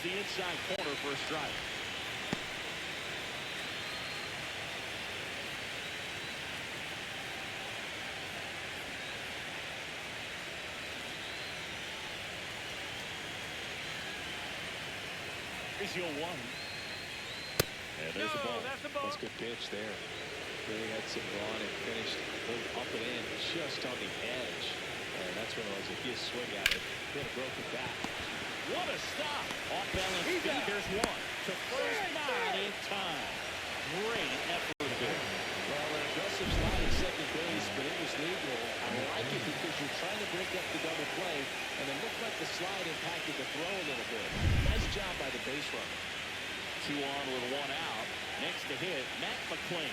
the inside corner for a strike. Here's your one. And there's the ball. That's a good pitch there. Really had some run and finished up and in just on the edge. And that's when it was a good swing at it. Hit a broken bat. What a stop. Off balance feet. There's one. To first, not in time. Great effort there. Well, an aggressive slide at second base, but it was legal. I like it because you're trying to break up the double play, and it looked like the slide impacted the throw a little bit. Nice job by the base runner. 2 on with 1 out. Next to hit, Matt McClain.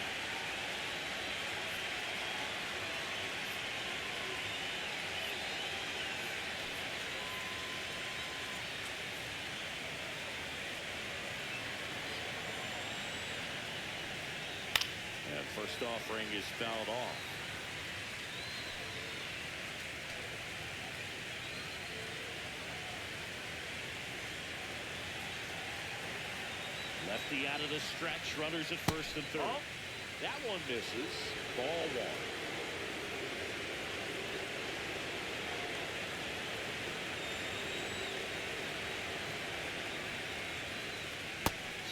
And first offering is fouled off. Lefty out of the stretch. Runners at first and third. Oh, that one misses. Ball 1.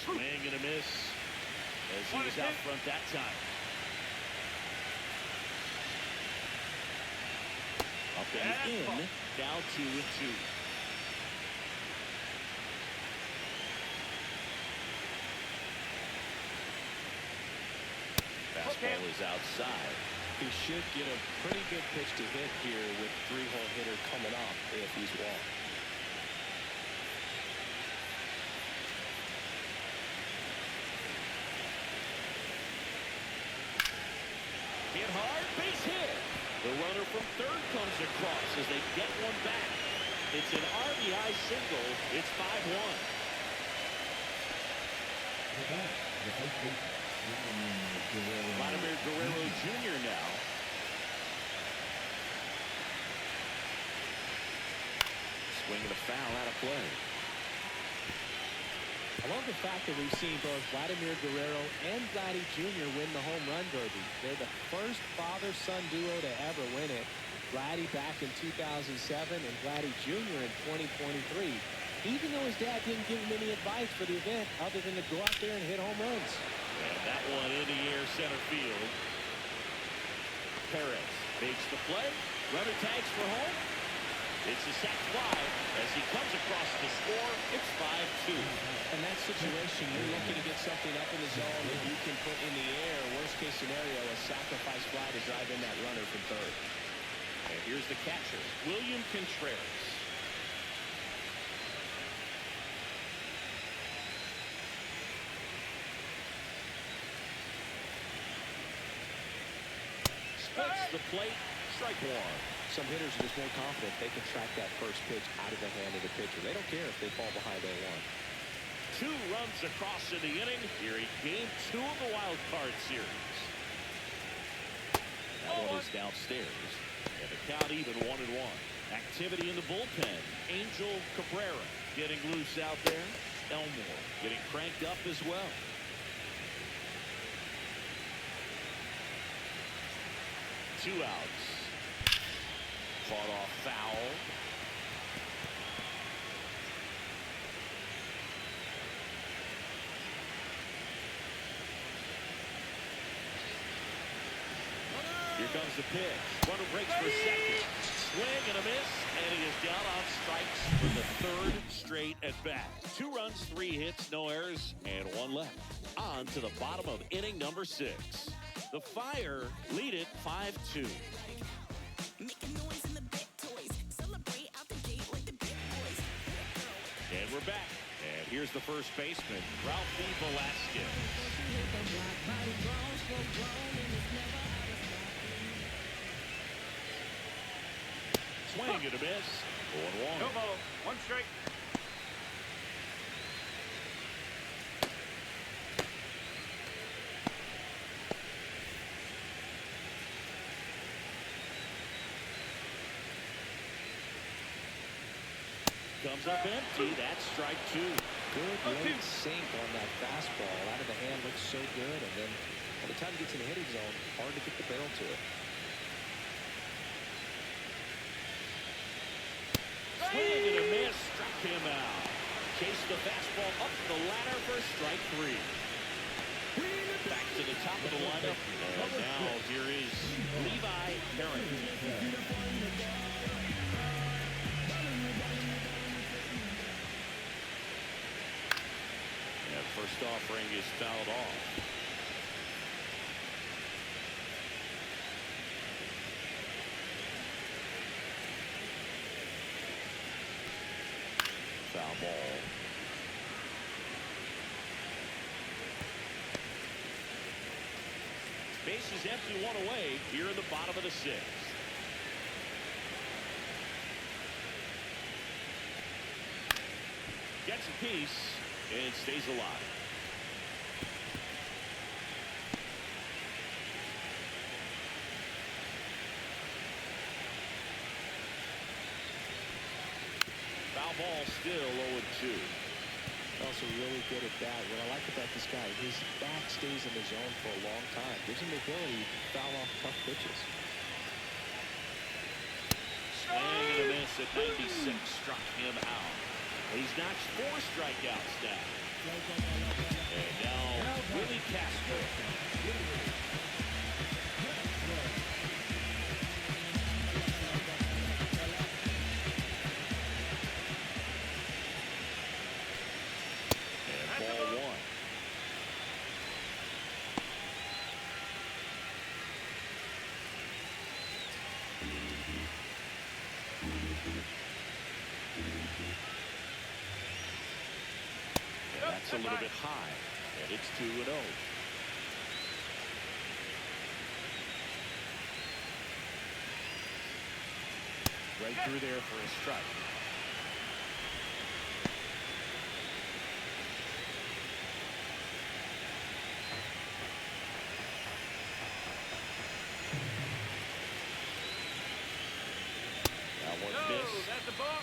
Swing and a miss as he was out front that time. Up and in. Now 2-2. Fastball is outside. He should get a pretty good pitch to hit here with 3-hole hitter coming up if he's walked. Hit hard, base hit. The runner from third comes across as they get one back. It's an RBI single. It's 5-1. Vladimir Guerrero Jr. now. Swing and a foul out of play. I love the fact that we've seen both Vladimir Guerrero and Vladdy Jr. win the home run derby. They're the first father-son duo to ever win it. Vladdy back in 2007 and Vladdy Jr. in 2023. Even though his dad didn't give him any advice for the event other than to go out there and hit home runs. And that one in the air center field. Perez makes the play. Runner tags for home. It's a sac fly as he comes across the score. It's 5-2. In that situation, you're looking to get something up in the zone that you can put in the air. Worst case scenario, a sacrifice fly to drive in that runner from third. And here's the catcher, William Contreras. Splits the plate. Strike 1. Some hitters are just more confident they can track that first pitch out of the hand of the pitcher. They don't care if they fall behind 0-1. 2 runs across in the inning here in game 2 of the wild card series. That one is downstairs. And the count even 1-1. Activity in the bullpen. Angel Cabrera getting loose out there. Elmore getting cranked up as well. Two outs. Fought off foul. Here comes the pitch. Runner breaks for second. Swing and a miss, and he is down on strikes for the 3rd straight at bat. 2 runs, 3 hits, no errors, and 1 left. On to the bottom of inning number 6. The Fire lead it 5-2. And we're back. And here's the first baseman, Ralphie Velasquez. Swing and a miss. 1-1. No ball. 1 strike. Comes up empty. That's strike two. Good late sink on that fastball. Out of the hand looks so good, and then by the time it gets in the hitting zone, hard to get the barrel to it. Swing and a miss. Struck him out. Chased the fastball up the ladder for strike three. Back to the top of the lineup. And now here is Levi Herring. And first offering is fouled off. Foul ball. Base is empty, one away here in the bottom of the sixth. Gets a piece and stays alive. Foul ball still 0-2. Also really good at that. What I like about this guy, his back stays in the zone for a long time. Gives him the ability to foul off tough pitches. Swing and a miss at 96. Struck him out. He's notched 4 strikeouts now. And now Willie Castro. That's a little bit high, and it's 2-0. Right through there for a strike. That one missed. That's the ball.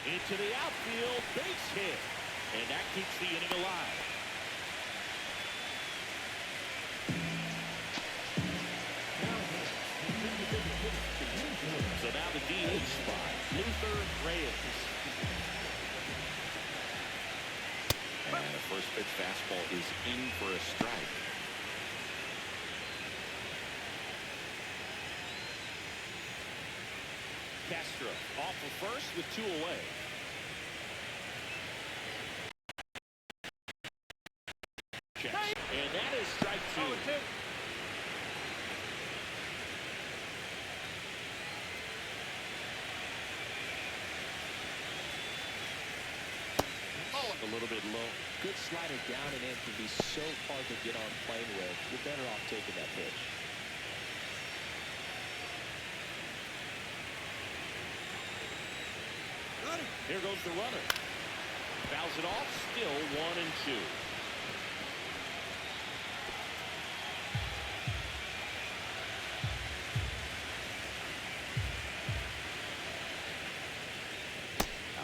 Into the outfield, base hit. And that keeps the inning alive. So now the DH spot, Luther Reyes. And the first pitch fastball is in for a strike. Castro off of first with 2 away. And that is strike 2. A little bit low. Good slider down and in can be so hard to get on plane with. You're better off taking that pitch. Here goes the runner. Fouls it off. Still 1-2.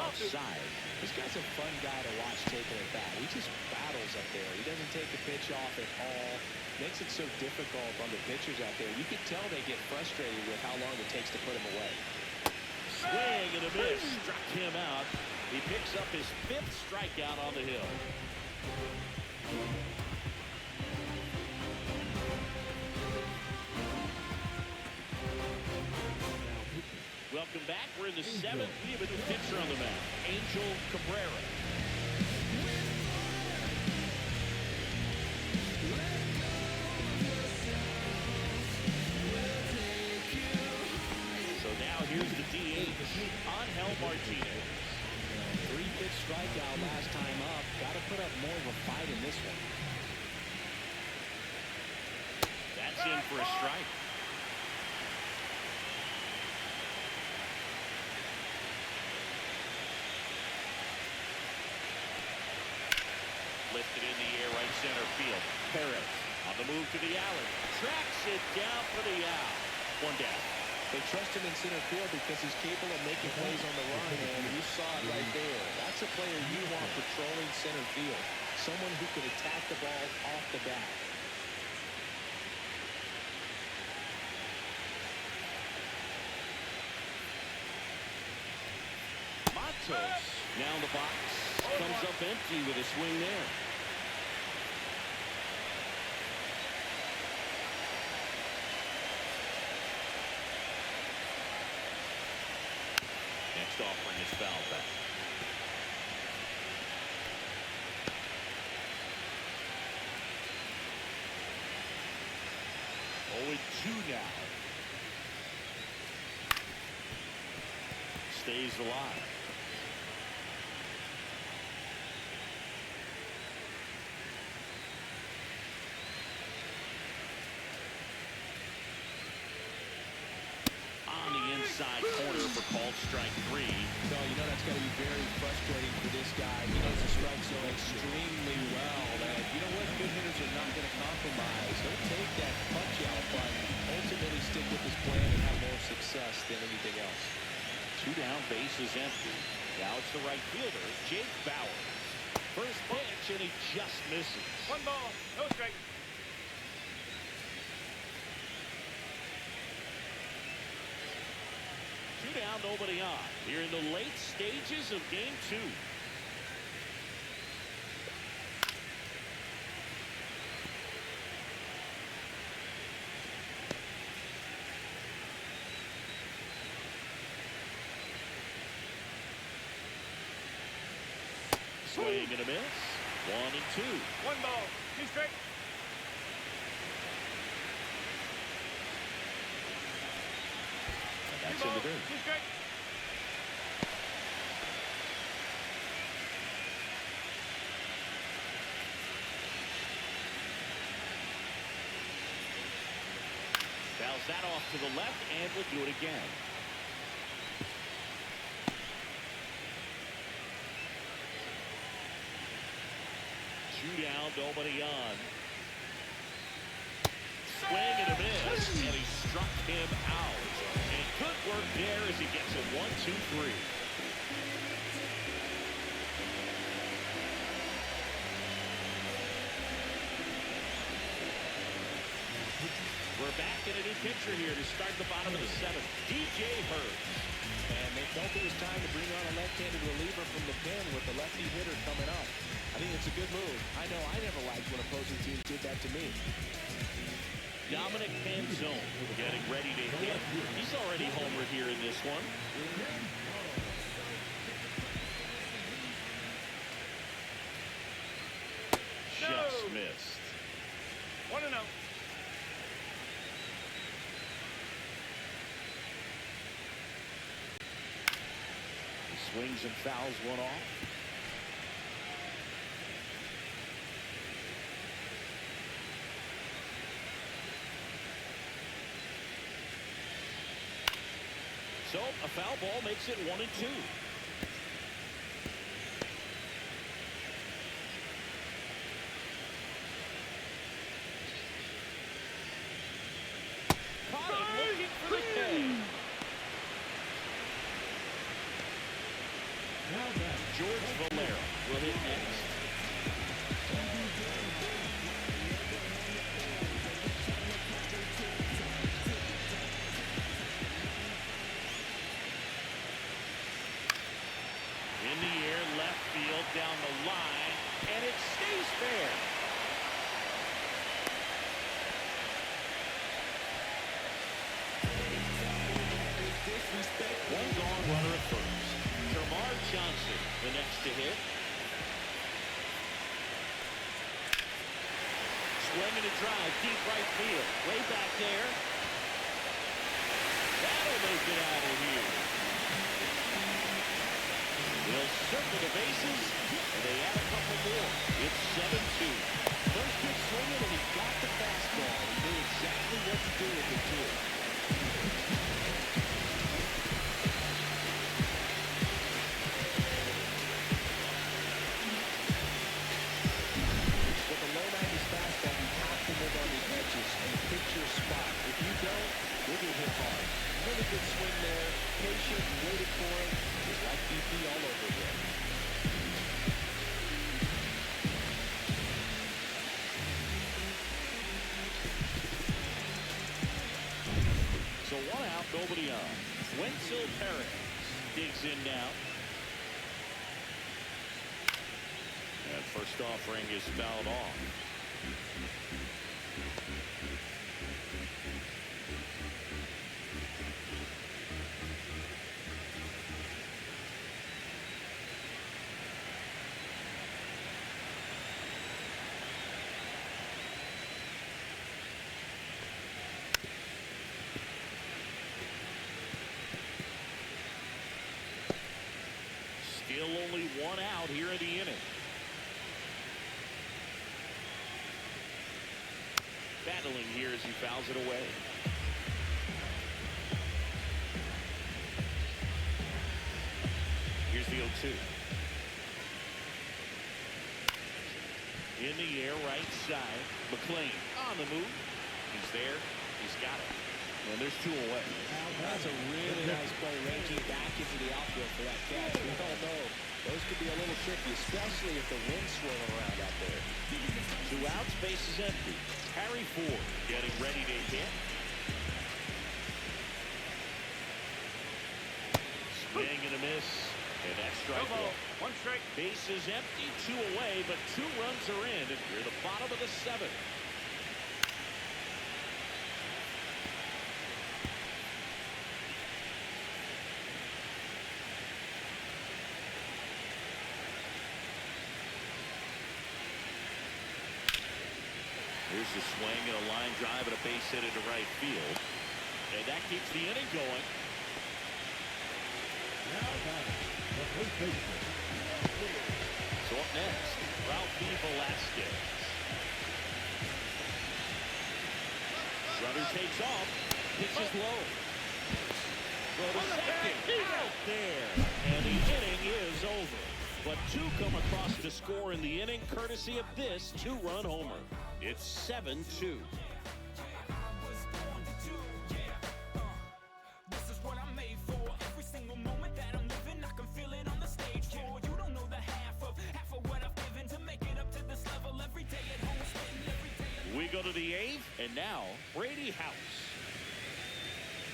Outside. This guy's a fun guy to watch taking it back. He just battles up there. He doesn't take the pitch off at all. Makes it so difficult on the pitchers out there. You can tell they get frustrated with how long it takes to put him away. Swing and a miss. Struck him out. He picks up his 5th strikeout on the hill. Welcome back. We're in the 7th. We have a new pitcher on the mound, Angel Cabrera. So now here's the DH, Angel Martinez. 3-pitch strikeout last time up. Got to put up more of a fight in this one. That's in for a strike. Lifted in the air, right center field. Perez on the move to the alley. Tracks it down for the out. One down. They trust him in center field because he's capable of making plays on the run, and you saw it right there. That's a player you want patrolling center field. Someone who can attack the ball off the bat. Matos now in the box. Comes up empty with a swing there. Next offering is foul back. Oh, 2 now. Stays alive. Inside corner for called strike 3. So you know that's got to be very frustrating for this guy. He knows the strike zone extremely well. And you know what? Good hitters are not going to compromise. He'll take that punch out, but ultimately stick with his plan and have more success than anything else. 2 down, base is empty. Now it's the right fielder, Jake Bauer. First pitch, and he just misses. 1 ball, no strike. 2 down, nobody on. Here in the late stages of game 2. Swing and a miss. 1-2. 1 ball, 2 strike. That's in the dirt. 2 strike. Fouls that off to the left, and will do it again. Two down, nobody on. Swing and a miss, and he struck him out. And good work there as he gets it 1-2-3. We're back in a new pitcher here to start the bottom of the 7th. DJ Hurts. And they felt it was time to bring on a left-handed reliever from the pen with the lefty hitter coming up. I think it's a good move. I know I never liked when opposing teams did that to me. Dominic Canzone getting ready to hit. He's already homered here in this one. Just missed. 1-0. He swings and fouls one off. So a foul ball makes it 1-2. Caught it, looking for the K. George Valera will hit next. In the air, left field, down the line, and it stays fair. One gone, runner at first. Termarr Johnson, the next to hit. Swing and a drive, deep right field. Way back there. That'll make it out of here. He'll circle the bases, is in now. And first offering is fouled off. Still only one out here in the inning. Battling here as he fouls it away. Here's the 0-2. In the air, right side. McLean on the move. He's there. He's got it. And there's 2 away. That's a really nice play, ranging back into the outfield for that catch. We all know those could be a little tricky, especially if the wind's swirling around out there. 2 outs, base is empty. Harry Ford getting ready to hit. Swing and a miss. And that's strike one. 1 strike. Base is empty, 2 away, but 2 runs are in. And we're the bottom of the 7th. Here's the swing and a line drive and a base hit into right field. And that keeps the inning going. So up next, Ralphie Velasquez. Runner takes off, pitches low. Go to second, out there. And the inning is over. But 2 come across to score in the inning, courtesy of this 2-run homer. It's 7-2. We go to the 8th, and now Brady House.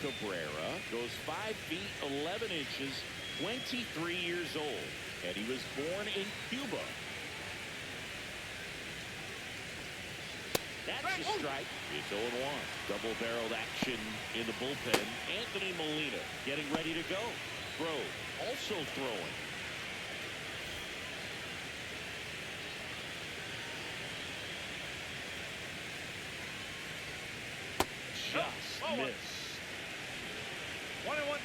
Cabrera goes 5 feet 11 inches, 23 years old, and he was born in Cuba. That's a strike. It's 0-1. Double-barreled action in the bullpen. Anthony Molina getting ready to go. Grove also throwing. Just missed. 1-1.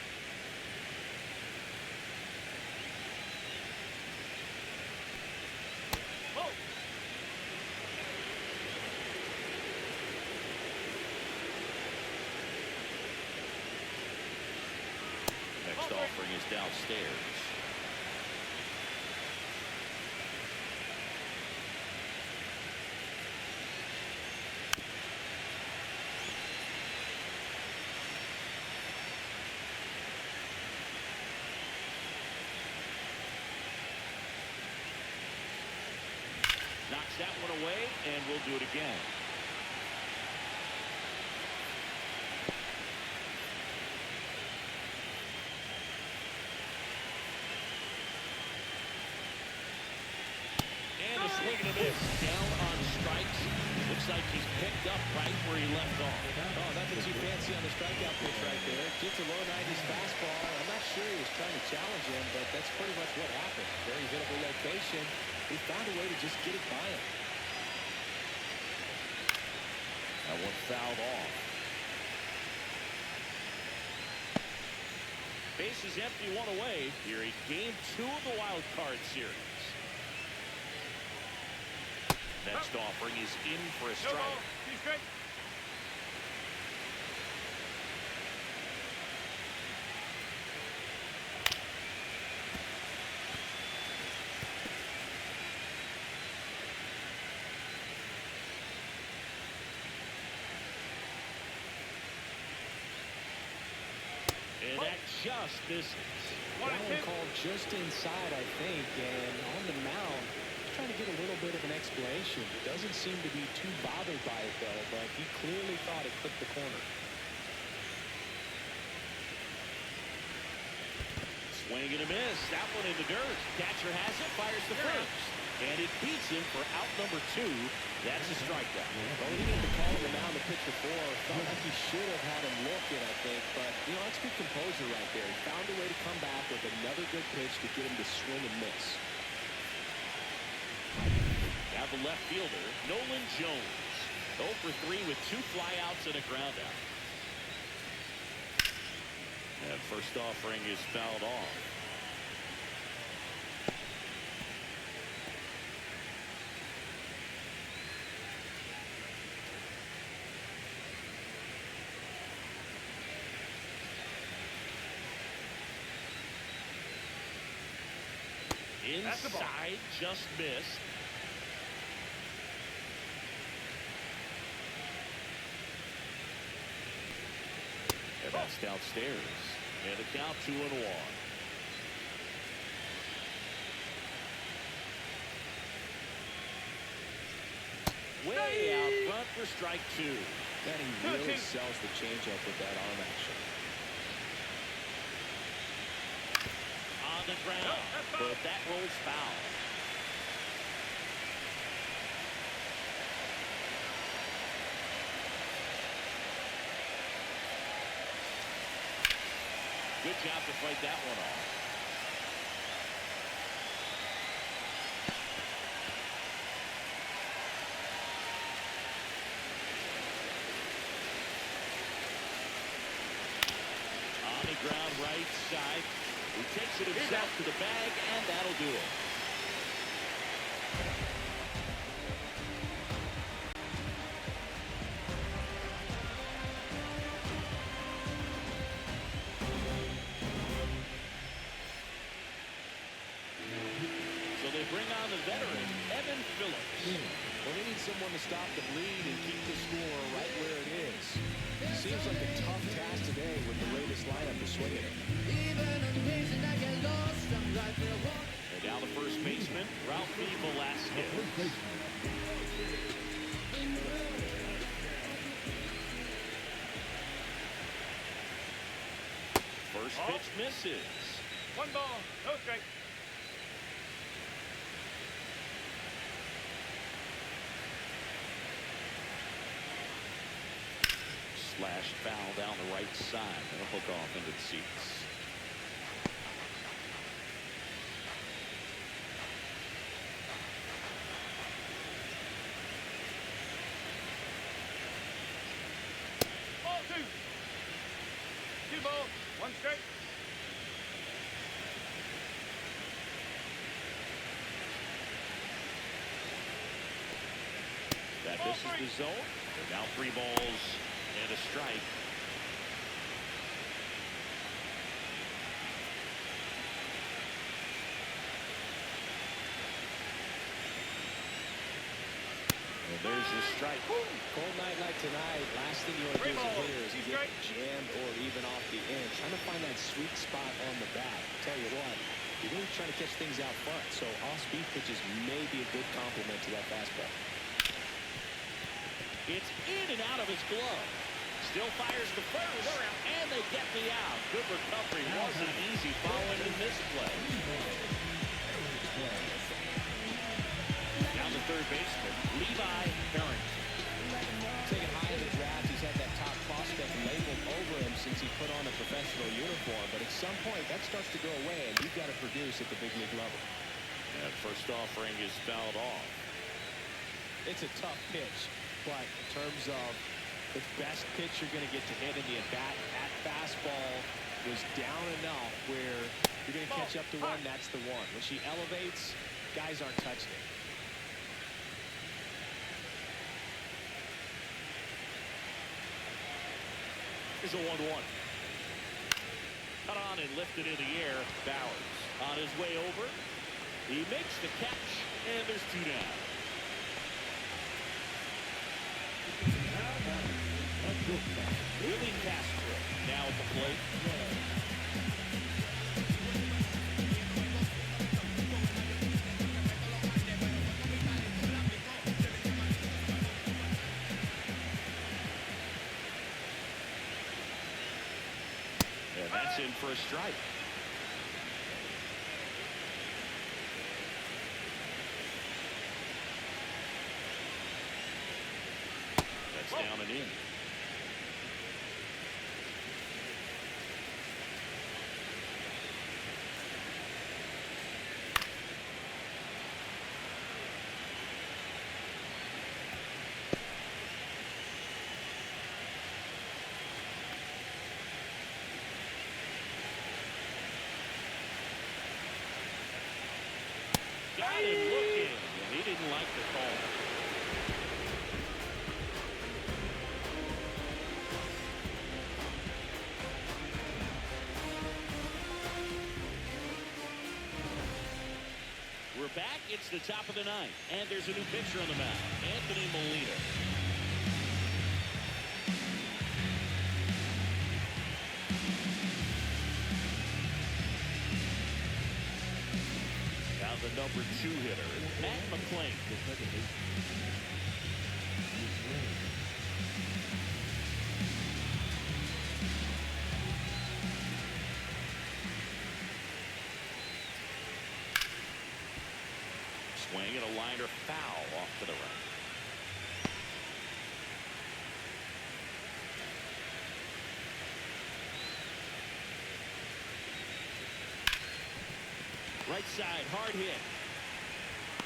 Next offering is downstairs. Knocks that one away, and we'll do it again. And a swing and a miss. Down on strikes. Looks like he's picked up right where he left off. Oh, nothing too fancy on the strikeout pitch right there. Gets a low 90s fastball. I'm not sure he was trying to challenge him, but that's pretty much what happened. Very hittable location. He found a way to just get it by him. That one fouled off. Base is empty, 1 away here in game 2 of the wild card series. Next offering is in for a strike. 2 strike. And that just misses. That one called just inside, I think, and on the mound, trying to get a little bit of an explanation. Doesn't seem to be too bothered by it, though, but he clearly thought it clipped the corner. Swing Swing and a miss. That one in the dirt. Catcher has it, fires the first. And it beats him for out number 2. That's a strikeout. Well, he didn't call him down to pitch before. Felt like he should have had him looking, I think. But, you know, that's good composure right there. He found a way to come back with another good pitch to get him to swing and miss. Now the left fielder, Nolan Jones. 0 for 3 with 2 flyouts and a groundout. And first offering is fouled off. Inside, just missed. And that's downstairs. And the count 2-1. Way out front for strike 2. Man, he really sells the changeup with that arm action. On the ground, but that rolls foul. Good job to fight that one off. On the ground, right side. He takes it himself to the bag, and that'll do it. So they bring on the veteran, Evan Phillips. Well, they need someone to stop the bleed and keep the score right where it is. Seems like a tough task today with the latest lineup to swing it. And now the first baseman, Ralphie Velasquez. First pitch misses. 1 ball, no strike. Slash foul down the right side. That'll hook off into the seats. Ball 2. 2 balls, 1 strike. That misses the zone. And now 3 balls and a strike. And there's the strike. Cold night like tonight, last thing you want to do as a hitter is you get jammed or even off the end. Trying to find that sweet spot on the bat. Tell you what, you're really trying to catch things out front, so off-speed pitches may be a good complement to that fastball. It's in and out of his glove. Still fires the first, and they get the out. Good recovery. Wasn't easy following the misplay. Down the third baseman, Levi Barrington. Taken high in the draft, he's had that top prospect labeled over him since he put on a professional uniform. But at some point, that starts to go away, and you've got to produce at the big league level. And first offering is fouled off. It's a tough pitch, but in terms of the best pitch you're going to get to hit in the at-bat, that fastball was down enough where you're going to catch up to one, that's the one. When she elevates, guys aren't touching it. Here's a 1-1. Cut on and lifted in the air. Bowers on his way over. He makes the catch, and there's 2 down. Willie Castro now at the plate. And that's in for a strike. down and in. Got him looking, and he didn't like the call. We're back. It's the top of the ninth, and there's a new pitcher on the mound, Anthony Molina. Now the number 2 hitter, Matt McClain. Swing and a liner foul off to the right. Right side, hard hit.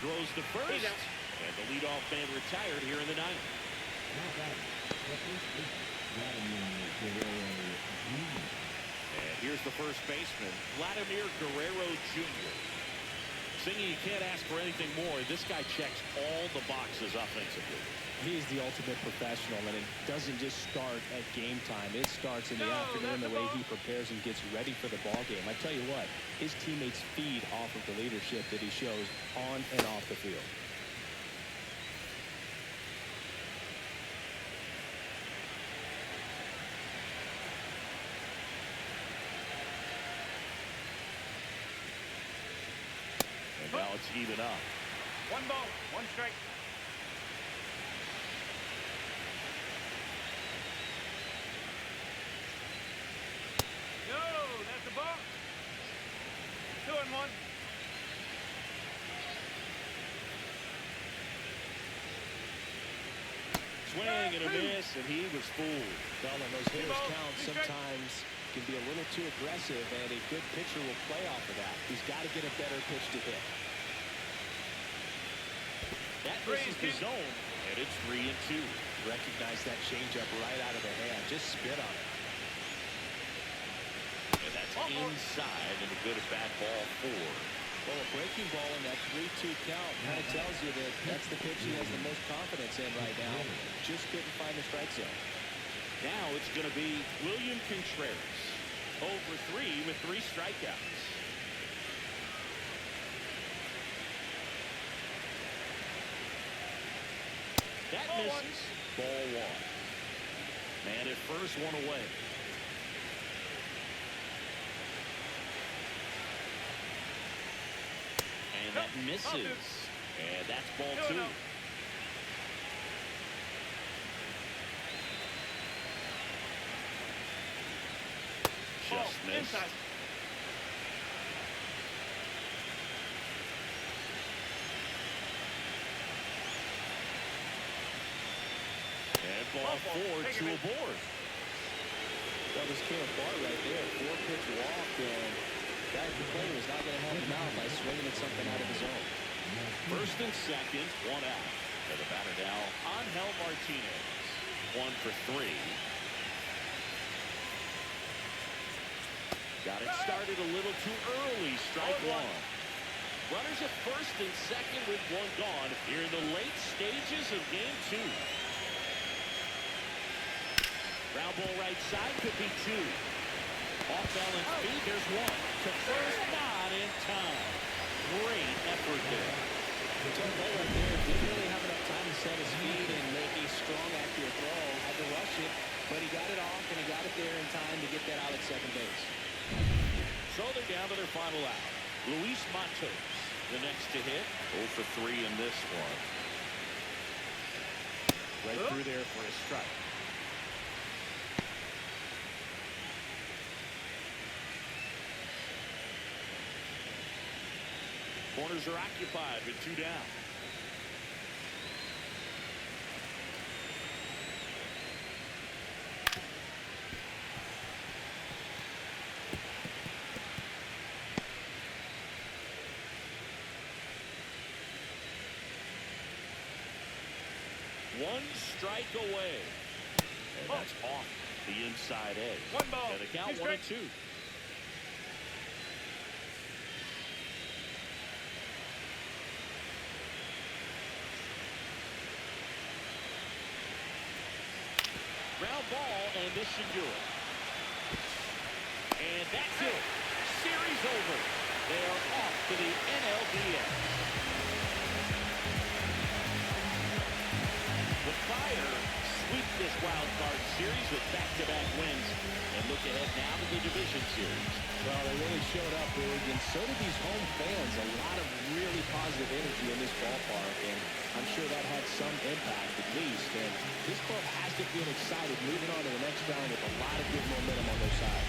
Throws the first. And the leadoff man retired here in the ninth. And here's the first baseman, Vladimir Guerrero Jr. Thinking you can't ask for anything more. This guy checks all the boxes offensively. He is the ultimate professional, and it doesn't just start at game time. It starts in the afternoon, the way he prepares and gets ready for the ball game. I tell you what, his teammates feed off of the leadership that he shows on and off the field. And now it's even up. 1 ball, 1 strike. No, that's a ball. 2 and 1. Swing and a miss, and he was fooled. Well, and those hitters count sometimes can be a little too aggressive, and a good pitcher will play off of that. He's got to get a better pitch to hit. That misses the zone, and it's 3-2. Recognize that changeup right out of the hand. Just spit on it. And that's inside, and a good at-bat ball 4. Well, a breaking ball in that 3-2 count kind of tells you that that's the pitch he has the most confidence in right now. Just couldn't find the strike zone. Now it's going to be William Contreras. 0 for 3 with 3 strikeouts. That misses. Ball 1. Man at first, 1 away. And that misses. And that's ball 2. Just missed. Inside. And ball 4 to a board. That was came apart right there. 4-pitch walk, and that player is not going to help him out by swinging at something out of his zone. First and second, 1 out. For the batter now, Angel Martinez. 1 for 3. Got it started a little too early. Strike 1. Runners at first and second with 1 gone here in the late stages of game 2. Ground ball right side, could be 2. Off balance feed, there's 1. To first, not in time. Great effort there. The top play right there didn't really have enough time to set his feet and make a strong, accurate throw. Had to rush it, but he got it off, and he got it there in time to get that out at second base. So they're down to their final out. Luis Matos, the next to hit. 0 for 3 in this one. Right through there for a strike. Corners are occupied with 2 down. One strike away. And that's off the inside edge. One ball. And the count 1-2. Ground ball, and this should do it. And that's it. Series over. They are off to the NLDS. The Fire sweep this wild card series with back-to-back wins and look ahead now to the division series. Well, they really showed up, Boog, and so did these home fans. A lot of really positive energy in this ballpark, and I'm sure that had some impact at least. And this club has to feel excited moving on to the next round with a lot of good momentum on their side.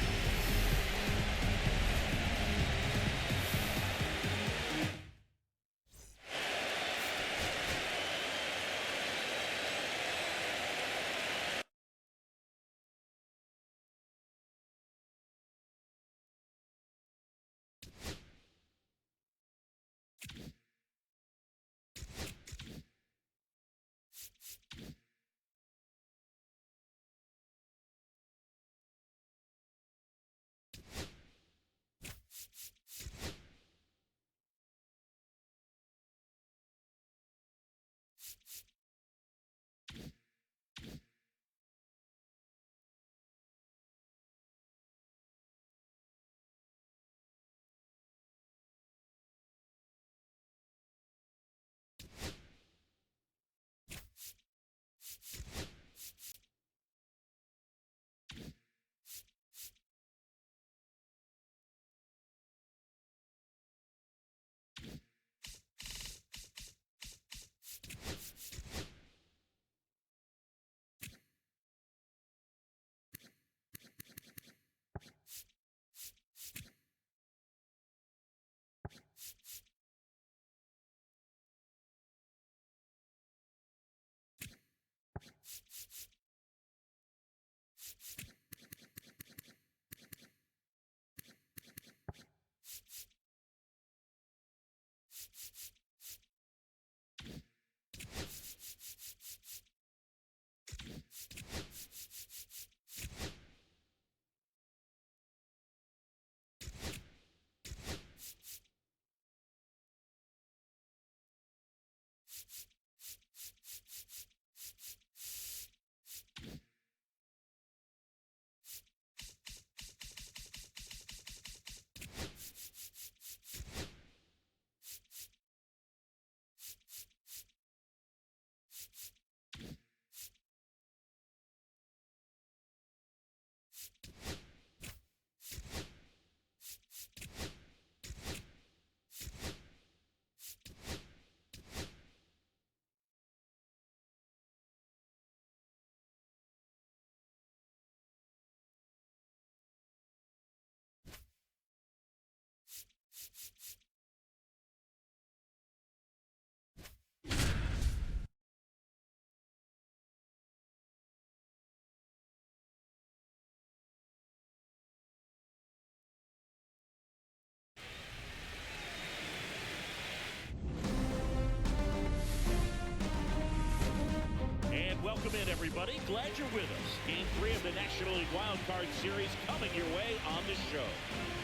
Welcome in, everybody. Glad you're with us. Game 3 of the National League Wild Card Series coming your way on the show.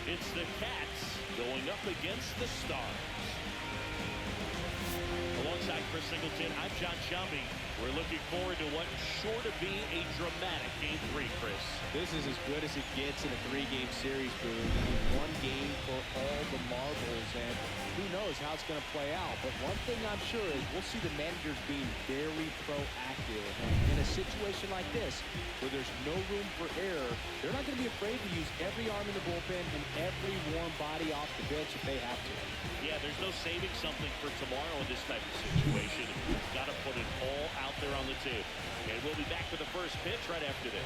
It's the Cats going up against the Stars. Alongside Chris Singleton, I'm John Shelby. We're looking forward to what's sure to be a dramatic Game 3, Chris. This is as good as it gets in a three-game series, Boog. One game for all the marbles, and who knows how it's going to play out. But one thing I'm sure is we'll see the managers being very proactive. And in a situation like this, where there's no room for error, they're not going to be afraid to use every arm in the bullpen and every warm body off the bench if they have to. Yeah, there's no saving something for tomorrow in this type of situation. You've got to put it all out there on the table. And we'll be back with the first pitch right after this.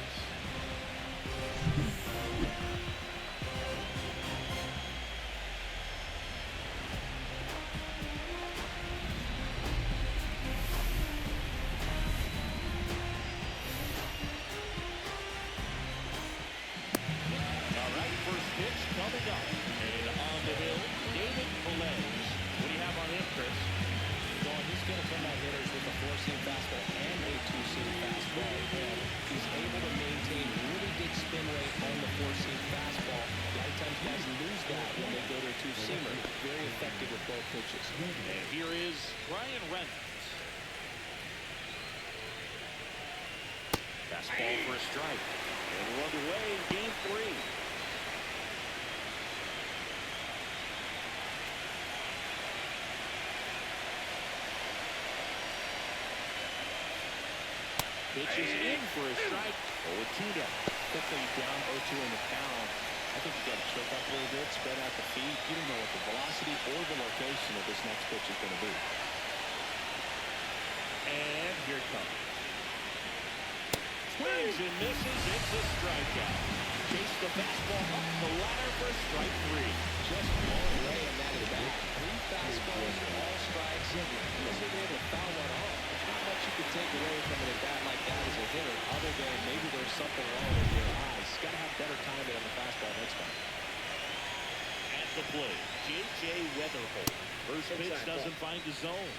All right, first pitch coming up. And on the hill, David Velez. What do you have on him, Chris? Well, he's going to come out hitters with a four-seam fastball and a pitches. And here is Brian Reynolds. Fastball for a strike. And we're underway in game 3. Pitches in for a strike. 0-2 down. Quickly down 0-2 in the count. I think you got to choke up a little bit, spread out the feet. You don't know what the velocity or the location of this next pitch is going to be. And here it comes. Swings and misses. It's a strikeout. Chase the fastball up the ladder for strike 3. Just blown away in that at bat. 3 fastballs, all strikes. He wasn't able to foul one off. There's not much you can take away from an at bat like that as a hitter, other than maybe there's something wrong with your eyes. Got to have better timing on the fastball next time. At the plate, J.J. Weatherholt. First pitch doesn't find the zone.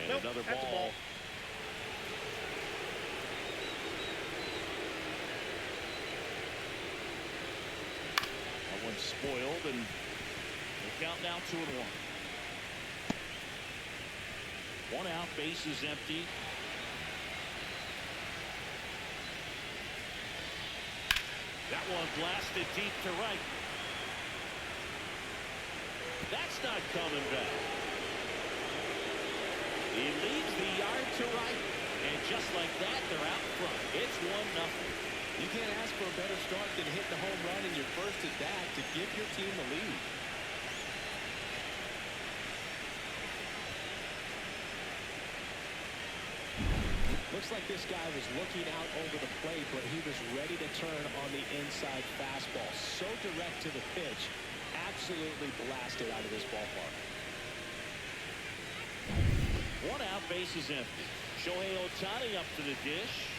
And another ball. That one's spoiled, and the count now 2-1. 1 out, base is empty. That one blasted deep to right. That's not coming back. He leads the yard to right, and just like that, they're out front. It's 1-0. You can't ask for a better start than hitting the home run in your first at bat to give your team the lead. Looks like this guy was looking out over the plate, but he was ready to turn on the inside fastball. So direct to the pitch, absolutely blasted out of this ballpark. 1 out, base is empty. Shohei Ohtani up to the dish.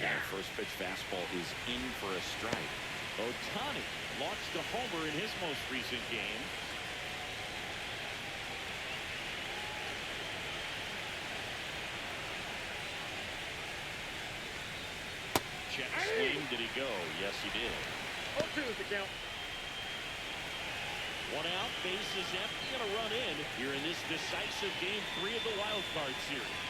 And first pitch fastball is in for a strike. Ohtani launched a homer in his most recent game. Check swing. Did he go? Yes, he did. 0-2 is the count. 1 out, base is empty, and a run in here in this decisive game 3 of the wild card series.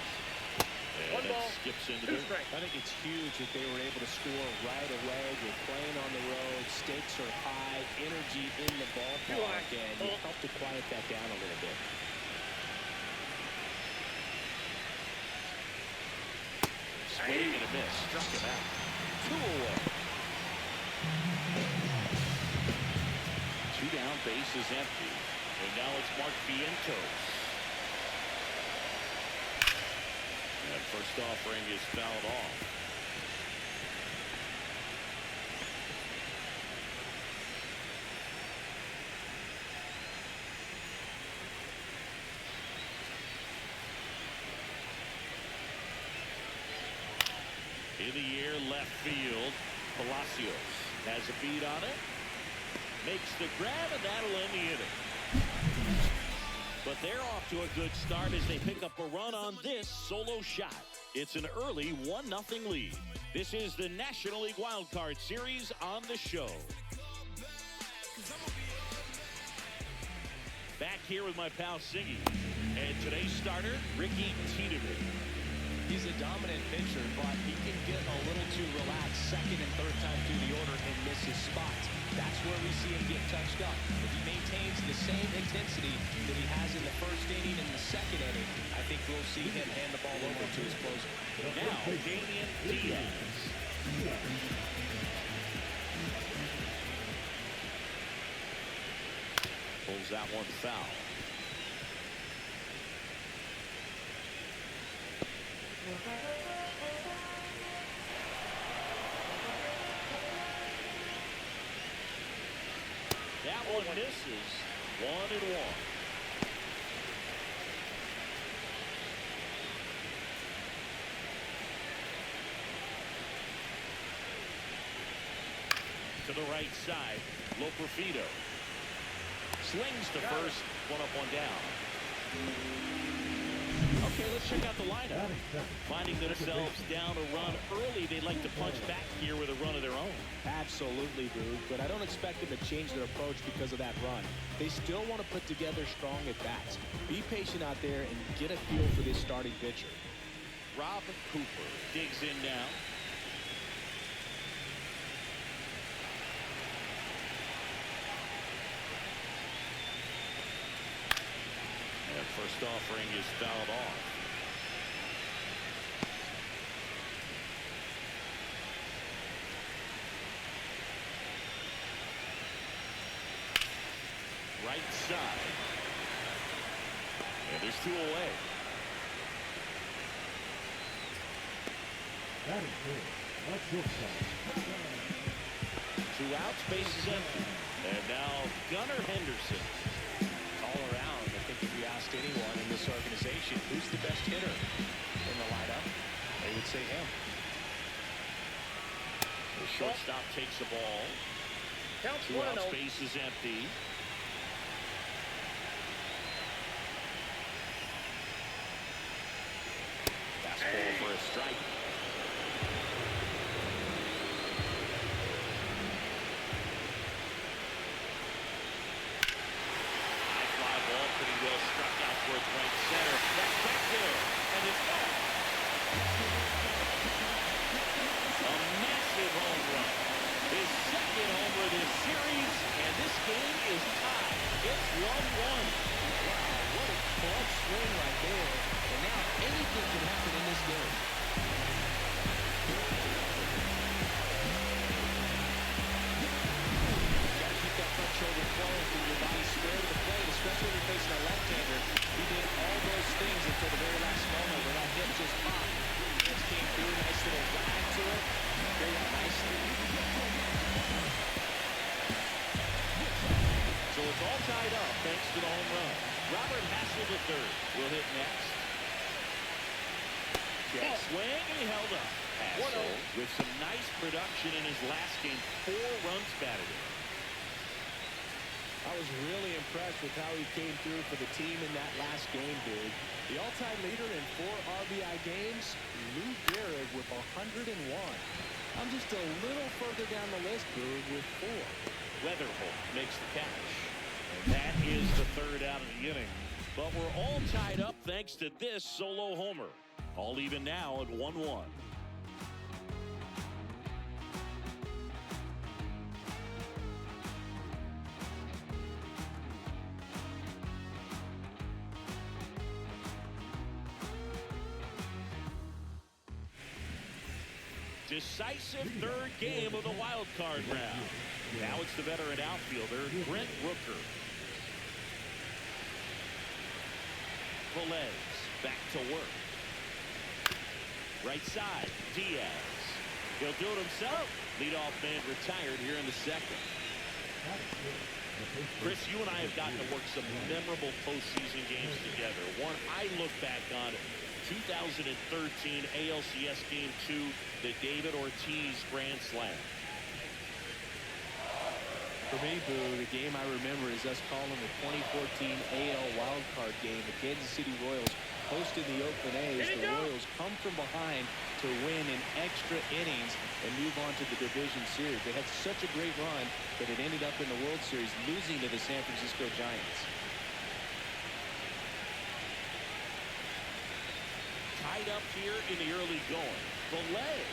And 1 ball, skips into 2 the. strikes. I think it's huge that they were able to score right away. You're playing on the road, stakes are high, energy in the ballpark, and you help to quiet that down a little bit. Swing and a miss, struck him out. 2 away. 2 down, base is empty. And now it's Mark Vientos. And first offering is fouled off. In the air, left field. Palacios has a beat on it. Makes the grab, and that'll end the inning. But they're off to a good start as they pick up a run on this solo shot. It's an early 1-0 lead. This is the National League Wild Card Series on the show. Back here with my pal Siggy. And today's starter, Ricky Tiedemann. He's a dominant pitcher, but he can get a little too relaxed second and third time through the order and miss his spots. That's where we see him get touched up. If he maintains the same intensity that he has in the first inning and the second inning, I think we'll see him hand the ball over to his closer. Now, Damian Diaz. Pulls that one foul. That one misses. 1-1. To the right side, Loperfido. Swings to first. One up, one down. Okay, let's check out the lineup. Finding themselves down a run early, they'd like to punch back here with a run of their own. Absolutely, Boog, but I don't expect them to change their approach because of that run. They still want to put together strong at-bats. Be patient out there and get a feel for this starting pitcher. Rob Cooper digs in now. And first offering is fouled off. Right side. And there's two away. That is good. That's your side. 2 outs, bases empty. And now Gunnar Henderson. All around, I think if you asked anyone in this organization who's the best hitter in the lineup, they would say him. The shortstop takes the ball. Counts 2 outs, 1-0. base is empty. Fastball for a strike. High fly ball, pretty well struck out towards right center. That's back there, and it's off. A massive home run. His second homer this series, and this game is tied. It's 1-1. Wow, what a clutch swing right there. And now anything can happen in this game. Got to keep that front shoulder closed and your body square to the plate, especially when you're facing a left-hander. He did all those things until the very last moment where that hit just popped. Just came through, nice little drag to it. Very nicely. So it's all tied up thanks to the home run. Robert Hassel III will hit next. Check swing, and he held up. Hassel with some nice production in his last game. 4 runs batted in. I was really impressed with how he came through for the team in that last game, dude. The all-time leader in 4 RBI games, Lou Gehrig with 101. I'm just a little further down the list, dude, with 4. Weatherholt makes the catch. And that is the 3rd out of the inning. But we're all tied up thanks to this solo homer. All even now at 1-1. Decisive 3rd game of the wild card round. Now it's the veteran outfielder, Brent Rooker. Velez back to work. Right side, Diaz. He'll do it himself. Leadoff man retired here in the 2nd. Chris, you and I have gotten to work some memorable postseason games together. One I look back on, 2013 ALCS Game 2, the David Ortiz Grand Slam. For me, Boo, the game I remember is us calling the 2014 AL wildcard game. The Kansas City Royals hosted the Oakland A's. The Royals come from behind to win in extra innings and move on to the division series. They had such a great run that it ended up in the World Series, losing to the San Francisco Giants. Tied up here in the early going. Velez,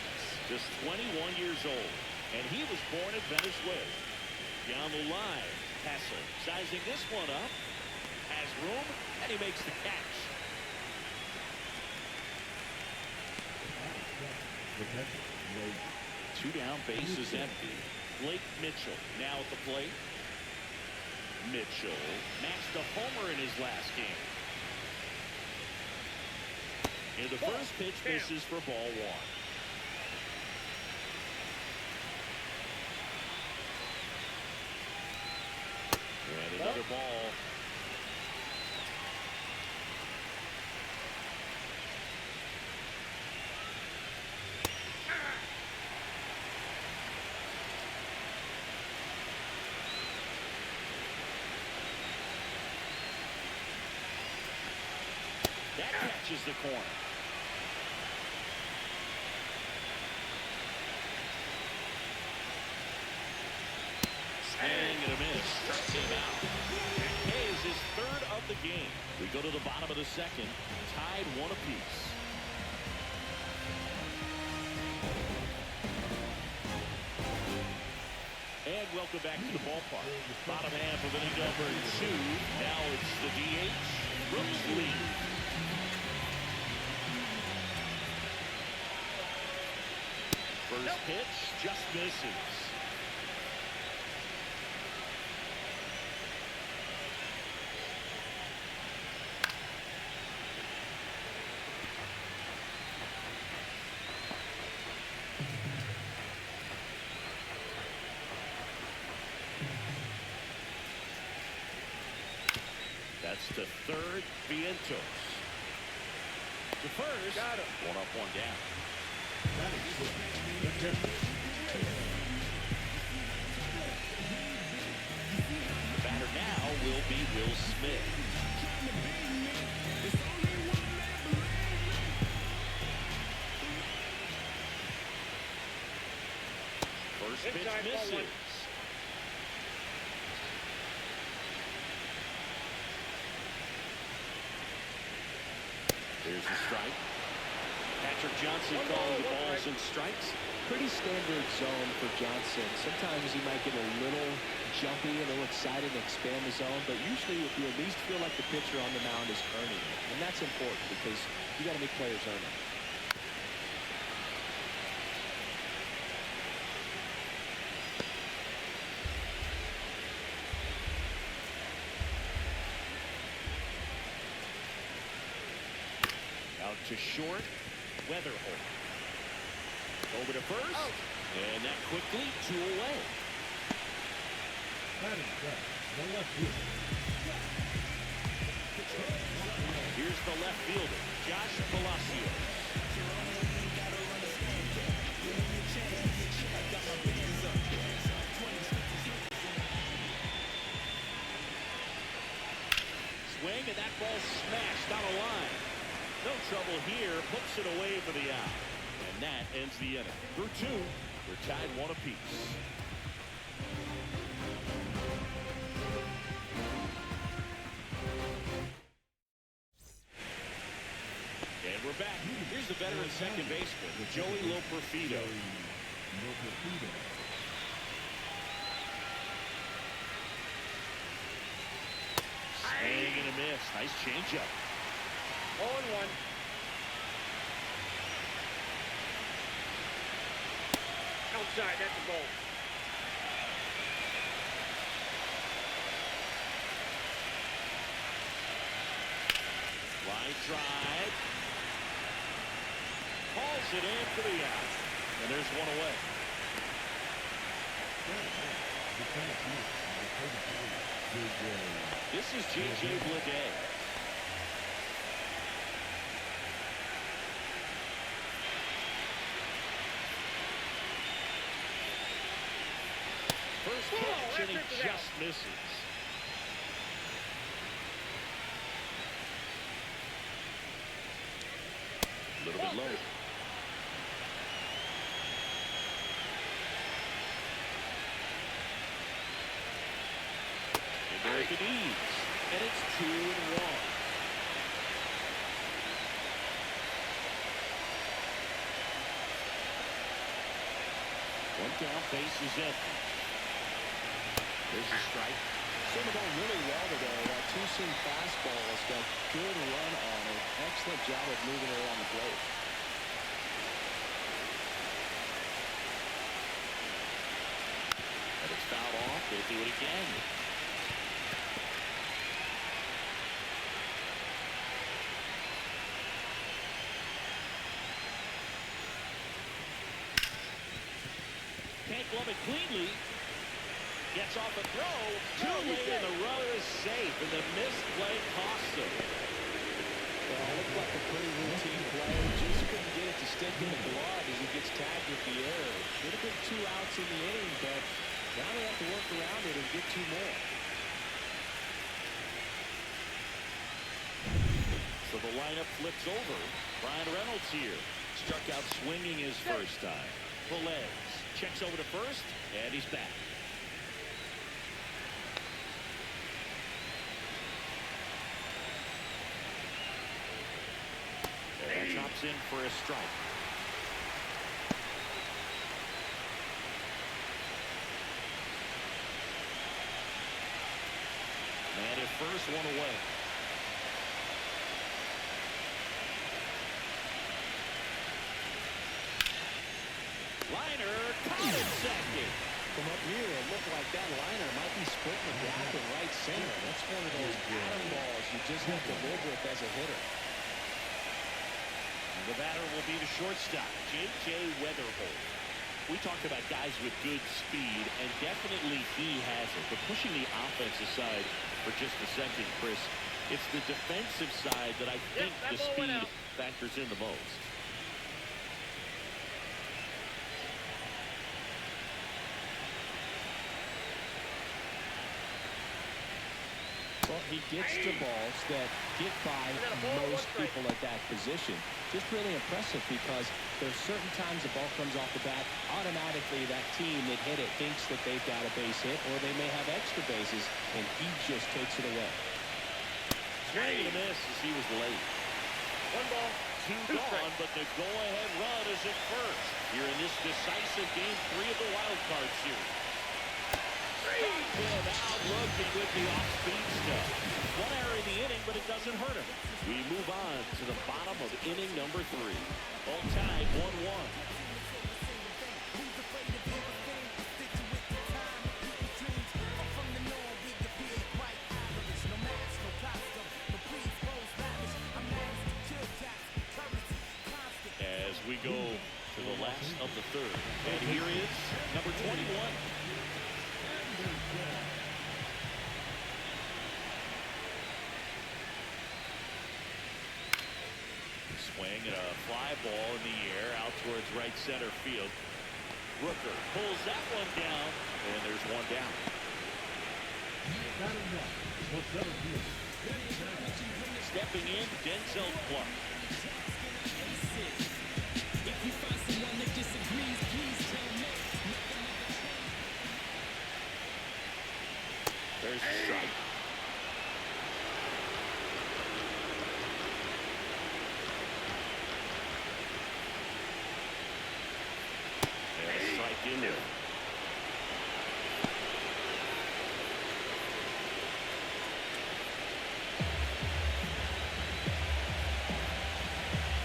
just 21 years old, and he was born in Venezuela. Down the line, Hassel sizing this one up, has room, and he makes the catch. Two down, base is empty. Blake Mitchell now at the plate. Mitchell matched a homer in his last game. And the first pitch misses for ball 1. And another ball. That catches the corner. Swing and a miss. Struck him out. That is his third of the game. We go to the bottom of the second. Tied 1 apiece. And welcome back to the ballpark. Bottom half of inning number 2. Now it's the DH, Brooks Lee. First pitch just misses. That's to third, Vientos. To first. Got him. 1 up, 1 down. The batter now will be Will Smith. First pitch Inside, ball misses. 1. Here's the strike. Patrick Johnson calling the balls and strikes. Pretty standard zone for Johnson. Sometimes he might get a little jumpy, a little excited, and expand the zone, but usually if you at least feel like the pitcher on the mound is earning it. And that's important because you got to make players earn it. Out to short, Weatherholt. Over to first, and that quickly 2 away. Here's the left fielder, Josh Palacios. Swing, and that ball smashed on a line. No trouble here, puts it away for the out. And that ends the inning. Through 2, we're tied 1 apiece. And we're back. Here's the veteran second baseman, Joey Loperfido. Swing and a miss. Nice changeup. 0-1. Outside, that's a ball. Line drive. Hauls it in for the out. And there's 1 away. This is J.J. Bleday. First pitch, and he just misses. A little bit low. American Eads, and it's 2-1. One down, base is empty. There's a strike. Swung the ball really well today. That two-seam fastball has got good run on it. Excellent job of moving it around the plate. And it's fouled off. They'll do it again. Can't glove it cleanly. Gets off a throw. Too late, and the runner is safe. And the missed play costs him. Well, it looked like a pretty routine play. Just couldn't get it to stick in the glove as he gets tagged with the error. Should have been 2 outs in the inning, but now they have to work around it and get 2 more. So the The lineup flips over. Brian Reynolds here. Struck out swinging his first time. Velez checks over to first, and he's back. And chops in for a strike. Man at first, one away. Liner caught it second. From up here, it looked like that liner might be splitting the gap in right center. That's one of those atom balls you just have to live with as a hitter. The batter will be the shortstop, J.J. Weatherholt. We talked about guys with good speed, and definitely he has it. But pushing the offense aside for just a second, Chris, it's the defensive side that I think the speed factors in the most. Well, he gets to balls that get by most people at that position. Just really impressive because there's certain times the ball comes off the bat, automatically that team that hit it thinks that they've got a base hit or they may have extra bases, and he just takes it away. Swing and a miss as he was late. One ball, two gone, but the go-ahead run is at first. Here in this decisive game 3 of the wild card series. Him out looking with the off-speed stuff. One error in the inning, but it doesn't hurt him. We move on to the bottom of inning number 3. All tied 1-1. As we go to the last of the third. And here is number 21. Swing and a fly ball in the air out towards right center field. Rooker pulls that one down, and there's one down. Stepping in, Denzel Clark. There's a strike. And a strike in there.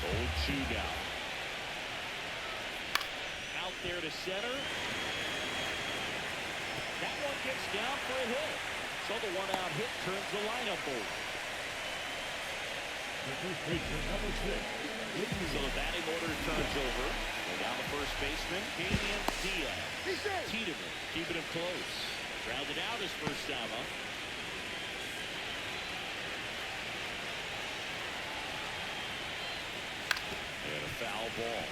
Old 2 down. Out there to center. That one gets down for a hit. So the one-out hit turns the lineup over. So the batting order turns over. And now the first baseman, Damian Diaz. Tiedemann keeping him close. Grounded out his first time up. And a foul ball.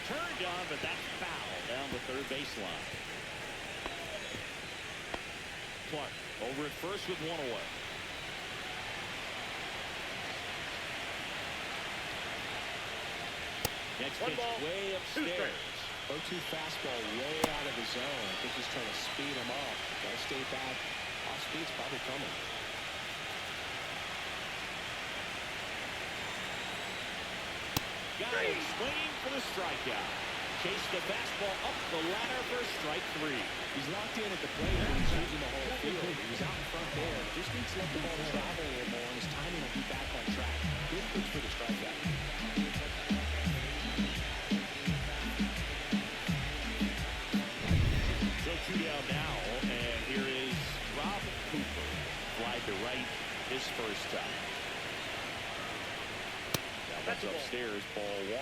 Turned on, but that's foul down the third baseline. Clark over at first with one away. Next pitch way upstairs. 0-2 fastball way out of the zone. I think he's trying to speed him up. Gotta stay back. Off speed's probably coming. Got him swinging for the strikeout. Chase the fastball up the ladder for strike 3. He's locked in at the plate and he's using the whole field. He's out in front there. Just needs to let the ball travel a little more and his timing will be back on track. Good pitch for the strikeout. So 2 down now, and here is Rob Cooper. Fly to right his first time. Now that's upstairs, ball 1.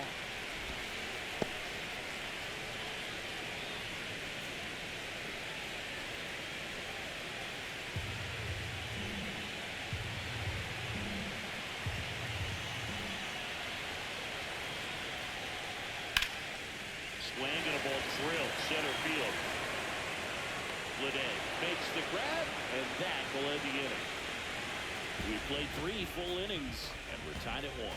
today. Makes the grab, and that will end the inning. We played 3 full innings, and we're tied at 1.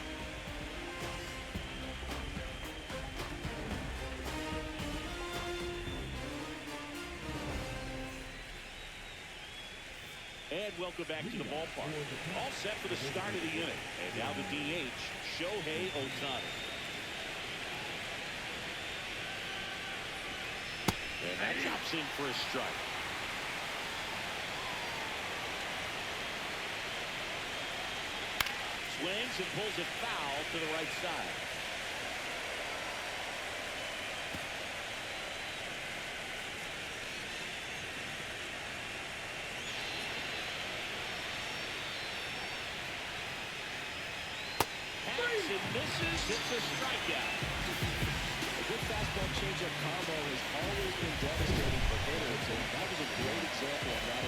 And welcome back to the ballpark. All set for the start of the inning. And now the DH, Shohei Ohtani. And that chops in for a strike. Swings and pulls it foul to the right side. Hacks and misses. It's a strikeout. A good fastball changeup combo has always been devastating for hitters, and that was a great example of that.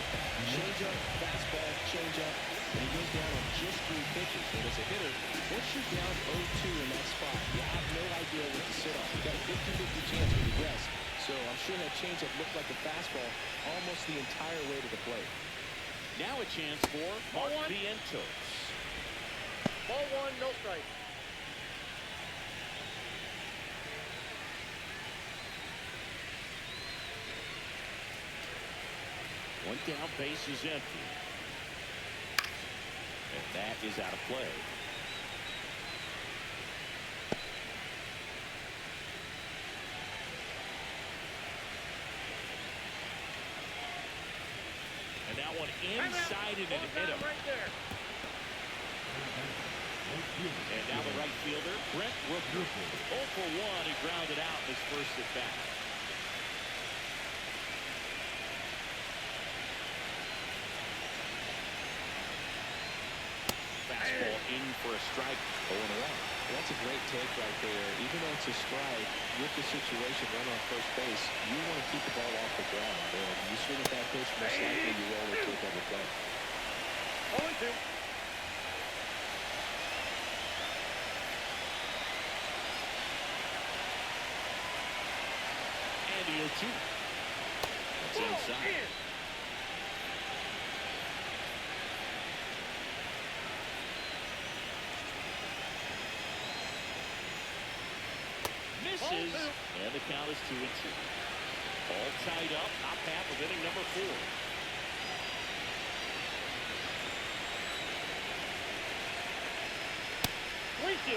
Changeup, fastball, changeup, and he goes down on just 3 pitches. And as a hitter, once you're down 0-2 in that spot, you have no idea what to sit on. You've got a 50-50 chance with the rest. So I'm sure that changeup looked like a fastball almost the entire way to the plate. Now a chance for Mark Vientos. Ball 1, no strike. One down, base is empty. And that is out of play. And that one inside and it hit him. Right there. And now the right fielder, Brent Rooker. 0 for 1, he grounded out in his first at bat. Fastball in for a strike, 0-1. Well, that's a great take right there. Even though it's a strike, with the situation, run on first base, you want to keep the ball off the ground. And you swing at that pitch, most likely you roll it to a double play. 0-2. And the 0-2. That's inside. Misses, and the count is 2-2. All tied up, top half of inning number 4. 3-2.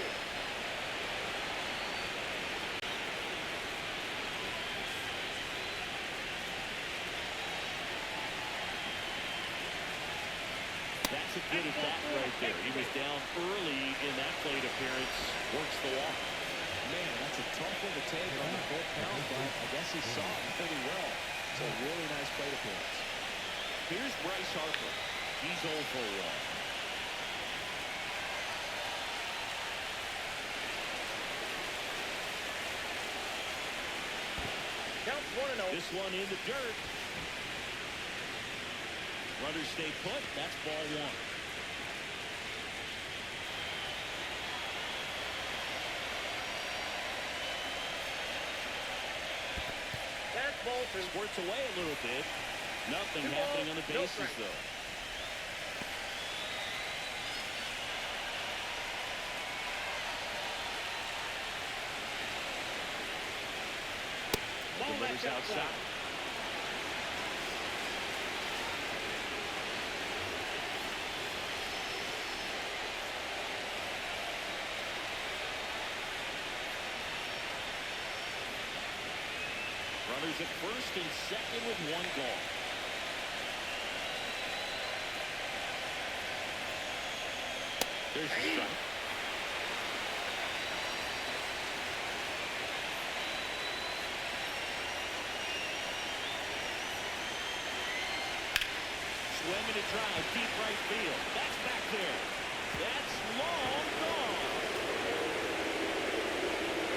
That's a good at bat right there. He was down early in that plate appearance. Works the walk. Man, that's a tough one to take on the full count, but I guess he saw it pretty well. It's a really nice plate appearance. Here's Bryce Harper. He's 0 for 1. Counts 1-0. This one in the dirt. Runners stay put. That's ball 1. That's ball 2. Squirts away a little bit. Nothing happening on the bases, though. Delivers outside. Runners at first and second with 1 gone. There's the strike. Swing and a drive, deep right field. That's back there. That's long gone.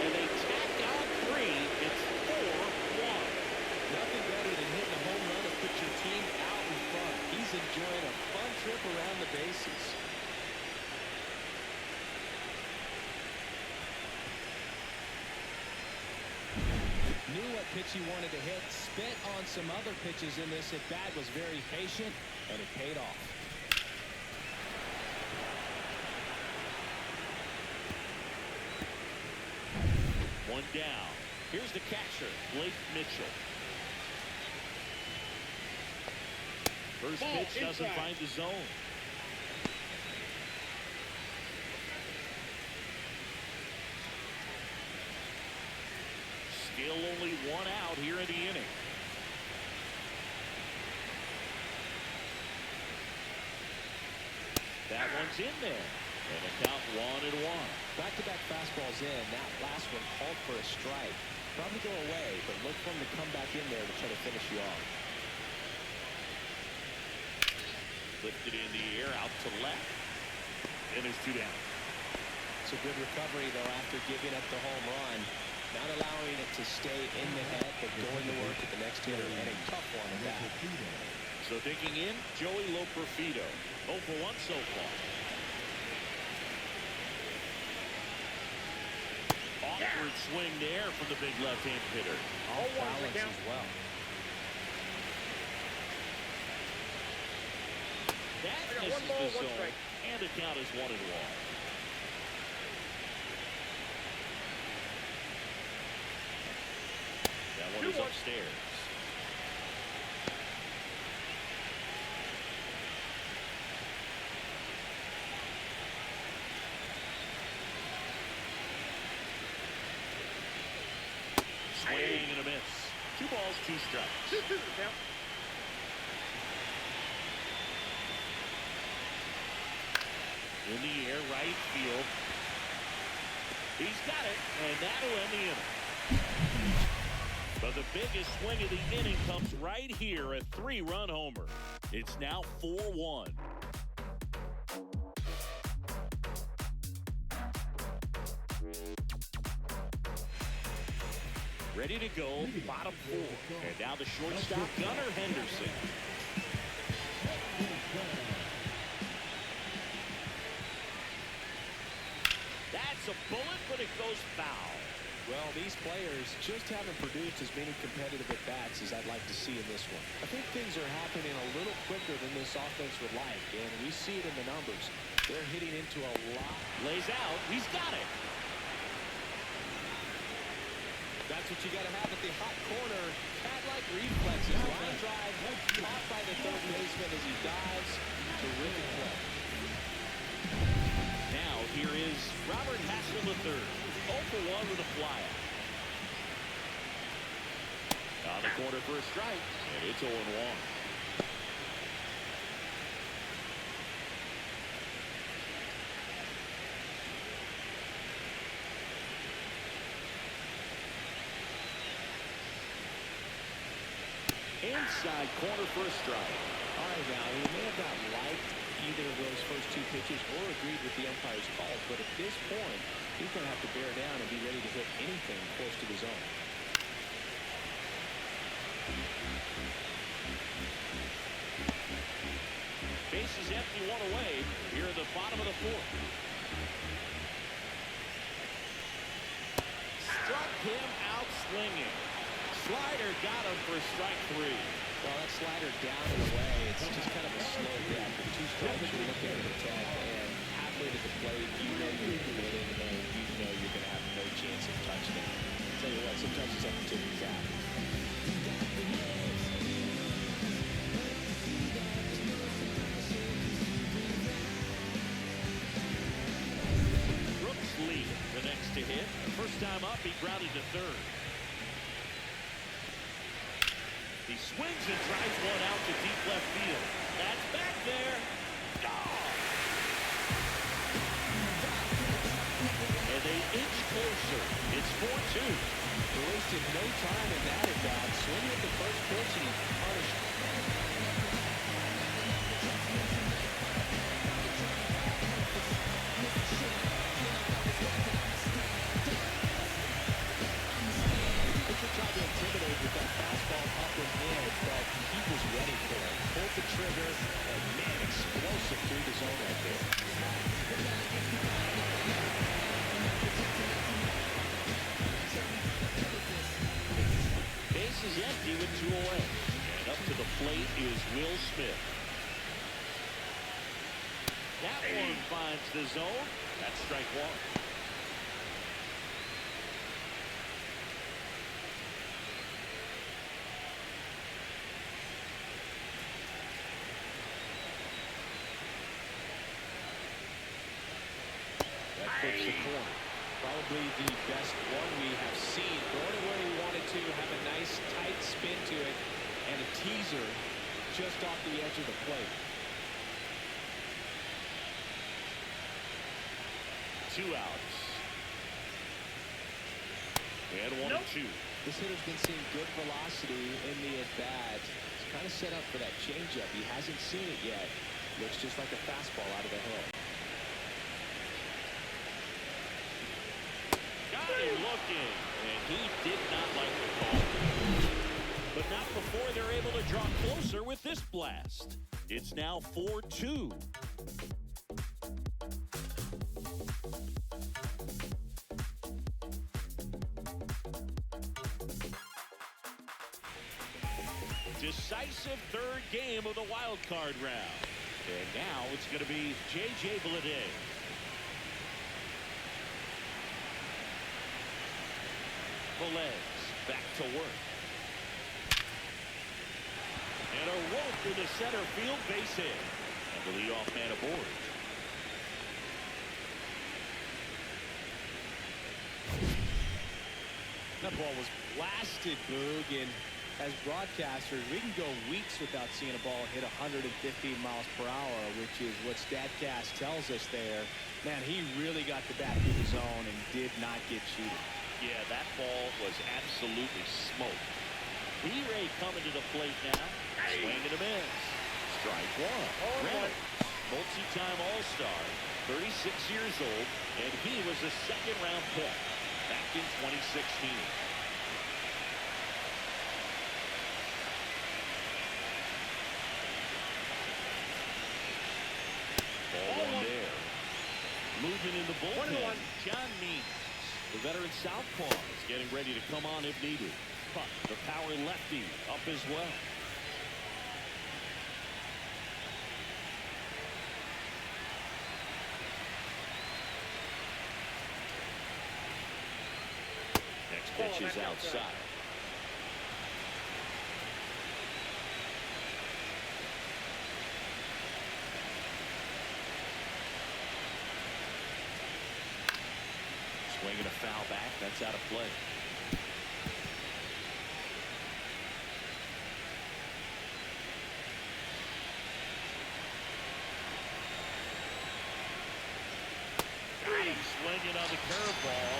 And they tack on 3. It's 4-1. Nothing better than hitting a home run to put your team out in front. He's enjoying a fun trip around the bases. Knew what pitch he wanted to hit. Spent on some other pitches in this at bat. Was very patient, and it paid off. One down. Here's the catcher, Blake Mitchell. First pitch doesn't find the zone. Still only one out here in the inning. That one's in there. And a count 1-1. Back-to-back fastballs in. That last one called for a strike. Probably go away, but look for him to come back in there to try to finish you off. Lifted in the air, out to left. And there's 2 down. It's a good recovery, though, after giving up the home run. Not allowing it to stay in the head, but going to work at the next hitter. And a tough one at that. So digging in, Joey LaCulebraDark. 0 for 1 so far. Awkward swing there from the big left-hand hitter. Off balance as well. That misses the zone, and the count is 1-1. That one is upstairs. Swing and a miss. 2 balls, 2 strikes. In the air, right field. He's got it, and that'll end the inning. But the biggest swing of the inning comes right here, a 3-run homer. It's now 4-1. Ready to go, bottom 4. And now the shortstop, Gunnar Henderson. That's a bullet, but it goes foul. Well, these players just haven't produced as many competitive at-bats as I'd like to see in this one. I think things are happening a little quicker than this offense would like, and we see it in the numbers. They're hitting into a lot. Lays out. He's got it. That's what you got to have at the hot corner. Cat-like reflexes. Line drive caught by the third baseman as he dives. Terrific play. Now here is Robert Hassel III. 0 for 1 with a flyout. On the corner for a strike, and it's 0-1. Inside corner for a strike. All right, now, we may have not liked either of those first 2 pitches or agreed with the umpire's call, but at this point, he's going to have to bear down and be ready to hit anything close to the zone. Base is empty, 1 away here in the bottom of the 4th. Struck him out swinging. Slider got him for strike 3. Well, that slider down and away, it's just kind of a slow death. With 2 strikes, you're looking at the 10, and halfway to the plate, you know you're committed, and you know you're going to have no chance of touching it. I'll tell you what, sometimes it's up to the cap. Brooks Lee, the next to hit. First time up, he grounded to third. He swings and drives one out to deep left field. That's back there. Gone. And they inch closer. It's 4-2. They wasted no time in that at bat. Swinging at the first pitch, and he punished. Pitcher tried to intimidate with that fastball up and in, but he was ready for it. Pulled the trigger, and man, explosive through the zone right there. away. And up to the plate is Will Smith. That one finds the zone. That's strike one. That puts the corner. Probably the best one we have seen. Throwing it where he wanted to, have a nice tight spin to it, and a teaser just off the edge of the plate. 2 outs. And 1-2. This hitter's been seeing good velocity in the at-bat. He's kind of set up for that changeup. He hasn't seen it yet. Looks just like a fastball out of the head. Got him looking, and he did not like the call. But not before they're able to draw closer with this blast. It's now 4-2. Decisive third game of the wild card round. And now it's going to be J.J. Bleday. Velez back to work. And a rope to the center field base hit. And the leadoff man aboard. That ball was blasted, Boog, and as broadcasters, we can go weeks without seeing a ball hit 115 miles per hour, which is what StatCast tells us there. Man, he really got the bat through the zone and did not get cheated. Yeah, that ball was absolutely smoked. B-Ray coming to the plate now. Swing and a miss. Strike one. Reynolds, multi-time All-Star, 36 years old, and he was a second-round pick back in 2016. Ball one there. Moving in the bullpen, John Means. The veteran southpaw is getting ready to come on if needed. But the power lefty up as well. Next pitch is outside. Swinging a foul back. That's out of play. Swinging on the curveball.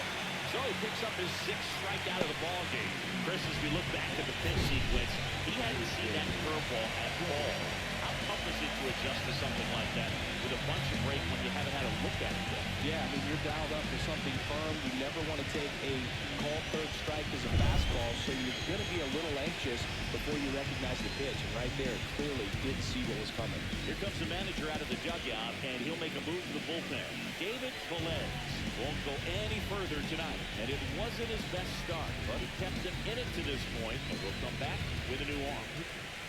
So he picks up his 6th strikeout of the ball game. Chris, as we look back at the pitch sequence, he hadn't seen that curveball at all. How tough is it to adjust to something like that with a bunch of break when you haven't had a look at it yet? Yeah, I mean, you're dialed up for something firm. You never want to take a called third strike as a fastball, so you're going to be a little anxious before you recognize the pitch. And right there, clearly didn't see what was coming. Here comes the manager out of the dugout, and he'll make a move to the bullpen. David Velez won't go any further tonight, and it wasn't his best start, but he kept him in it to this point, and will come back with a new arm.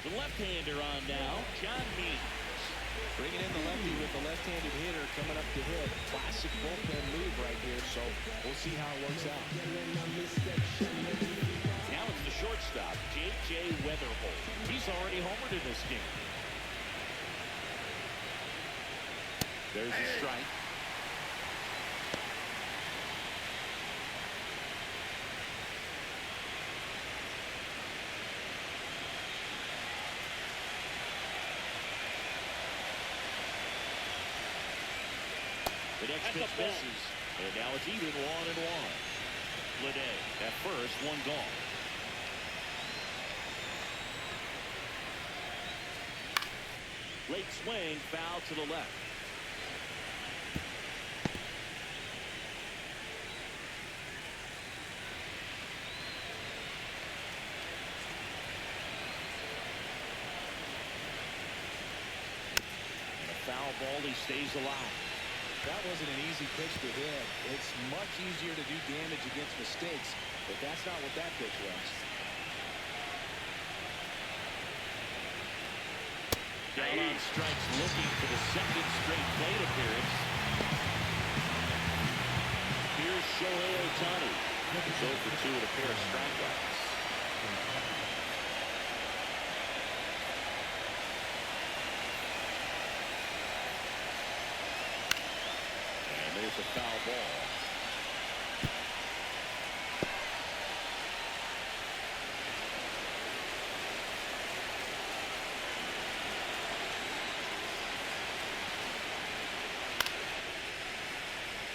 The left-hander on now, John Means. Bringing in the lefty with the left-handed hitter coming up to hit. Classic bullpen move right here, so we'll see how it works out. Now it's the shortstop, J.J. Weatherholt. He's already homered in this game. There's a strike. The next pitch misses, and now it's even 1-1. Bleday at first, one gone. Late swing, foul to the left. And a foul ball, he stays alive. That wasn't an easy pitch to hit. It's much easier to do damage against mistakes, but that's not what that pitch was. down on strikes, looking for the second straight plate appearance. Here's Shohei Ohtani. He's 0 for 2 with a pair of strikeouts. And there's a foul ball.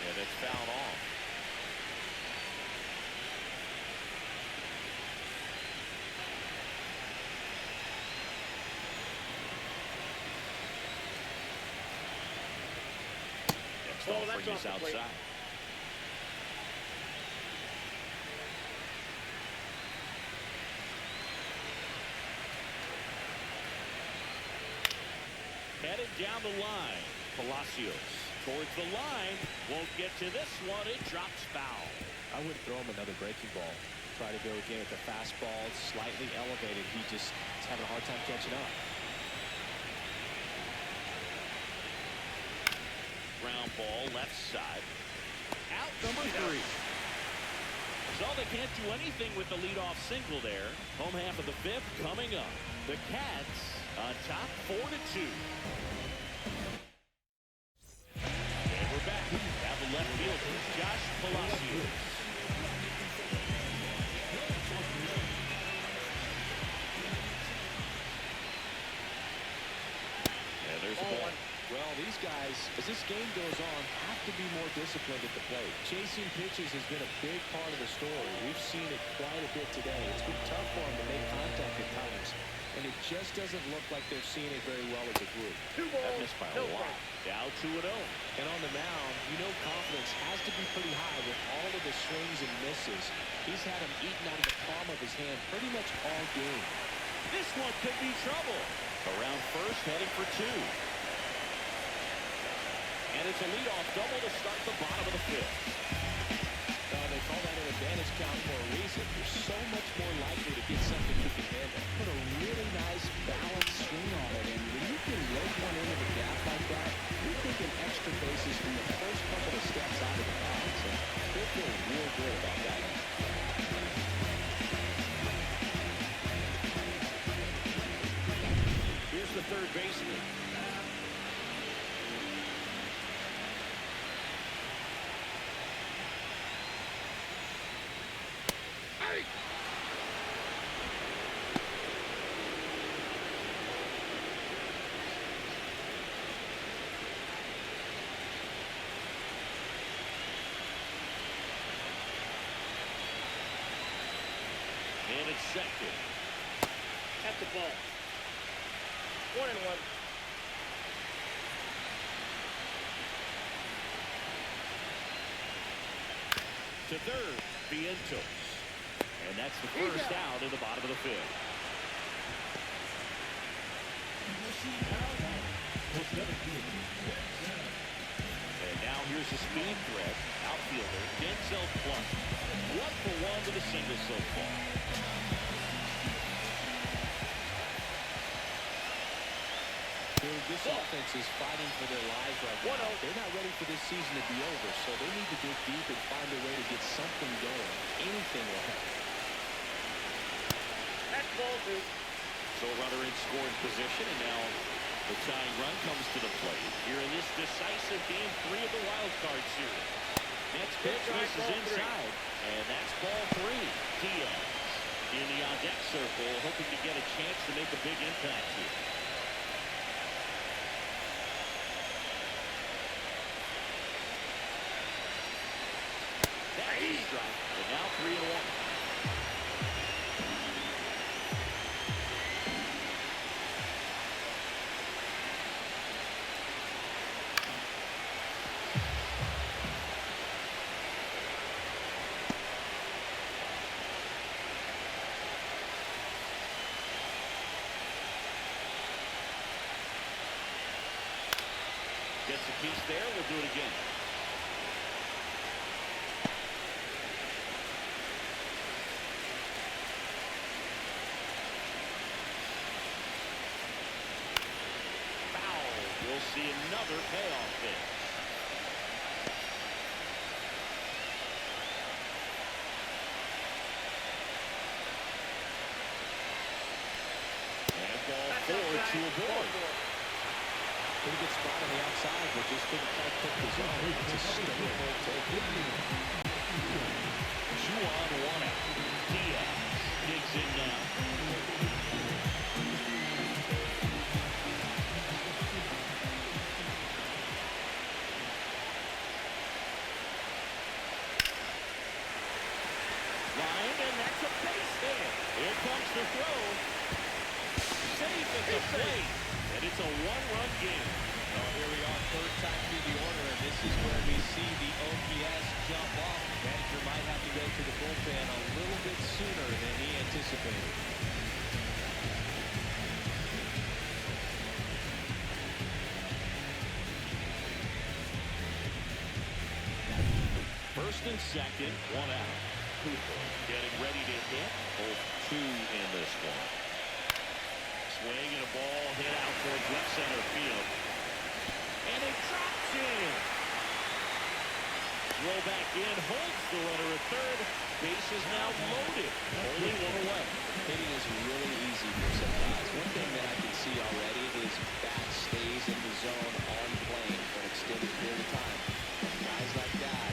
And it's fouled off. Next offering is outside. Headed down the line. Palacios towards the line. Won't get to this one. It drops foul. I would throw him another breaking ball. Try to go again at the fastball, slightly elevated. He just is having a hard time catching up. Ground ball left side. Out number 3. So they can't do anything with the leadoff single there. Home half of the 5th coming up. The Cats on top 4-2. And we're back. Have the left fielder, Josh Palacios. And there's the ball. Well, these guys, as this game goes on, have to be more disciplined at the plate. Chasing pitches has been a big part of the story. We've seen it quite a bit today. It's been tough for them to make contact at times, and it just doesn't look like they're seeing it very well as a group. 2 balls, That missed by a lot. Down 2-0. And on the mound, you know confidence has to be pretty high with all of the swings and misses. He's had them eaten out of the palm of his hand pretty much all game. This one could be trouble. Around first, heading for 2. And it's a leadoff double to start the bottom of the 5th. They call that an advantage count for a reason. You're so much more likely to get something you can handle. Put a really nice balanced swing on it, and when you can rake one into the gap like that, you're thinking extra bases from the first couple of steps out of the box. So they're feeling real good about that. Here's the third baseman. And it's second. That's the ball. 1-1. To third, Vientos. And that's the first out in the bottom of the 5th. And now here's the speed threat. Outfielder, Denzel Plum. 1 for 1 with a single so far. This offense is fighting for their lives right now. They're not ready for this season to be over, so they need to dig deep and find a way to get something going. Anything will help. That's ball 2. So a runner in scoring position, and now the tying run comes to the plate here in this decisive game 3 of the wild card series. Next pitch misses inside, and that's ball 3. Diaz in the on-deck circle, hoping to get a chance to make a big impact here. That's a strike, and now 3-1. Gets a piece there. We'll do it again. We'll see another payoff pitch. And ball forward to a board. Pretty good spot on the outside, but just couldn't quite pick the zone. It's a stable take. 2 on, 1 out. Diaz digs in now. Line, and that's a base hit. Here comes the throw. Safe at the plate. And it's a 1-run game. Well, here we are, third time through the order, and this is where we see the OPS jump off. Manager might have to go to the bullpen a little bit sooner than he anticipated. First and second, 1 out. Cooper getting ready to hit. Both 2 in this one. Swing and a ball hit out towards left center field. And it drops in. Throw back in, holds the runner at third. Base is now loaded. Only 1 away. Hitting is really easy for some guys. One thing that I can see already is bat stays in the zone on plane for an extended period of time. Guys like that,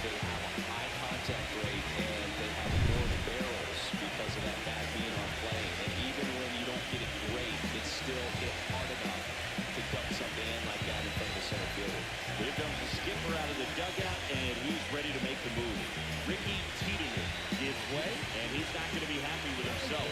they have a high contact rate and they have more barrels because of that bat being on plane. And even when you don't get it great, it's still hit hard enough to duck something in like that in front of the center fielder. Here comes the skipper out of the dugout, and he's ready to make the move. Ricky Tiedemann gives way, and he's not going to be happy with himself.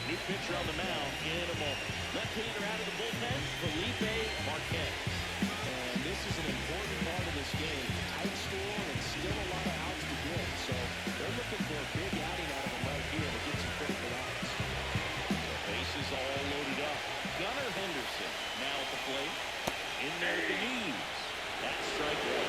New pitcher on the mound in a moment. Left-hander out of the bullpen, Felipe Marquez. And this is an important part of this game. Tight score and still a lot of outs to get. So they're looking for a big outing out of him right here to get some critical outs. The base is all loaded up. Gunnar Henderson now at the plate. In there at the knees. That's strike 1.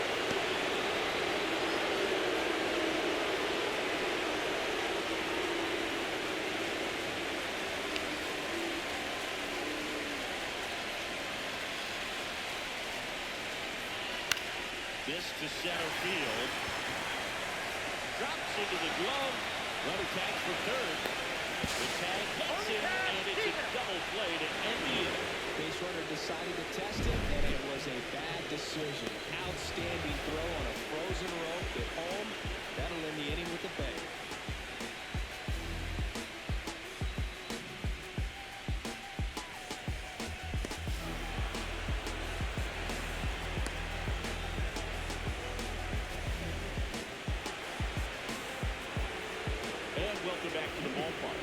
This to center field. Drops into the glove. Runner tags for third. The tag hits him, and it's a double play to end the inning. Base runner decided to test it, and it was a bad decision. Outstanding throw on a frozen rope at home. That'll end the inning with a bang. Welcome back to the ballpark.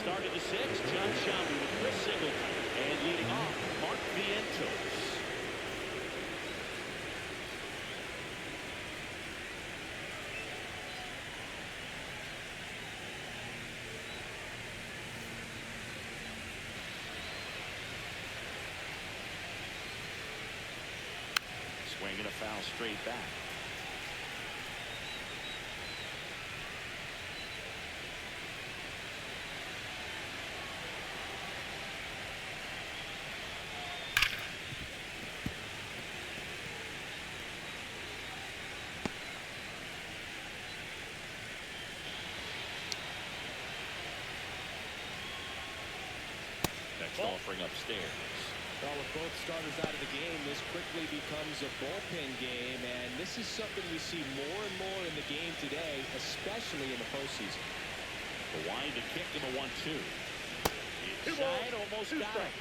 Started the 6th, John Shelby with Chris Singleton. And leading off, Mark Vientos. Swinging a foul straight back. Offering upstairs. Well, with both starters out of the game, this quickly becomes a bullpen game, and this is something we see more and more in the game today, especially in the postseason. The wind to kick and a 1-2. Inside, almost got it.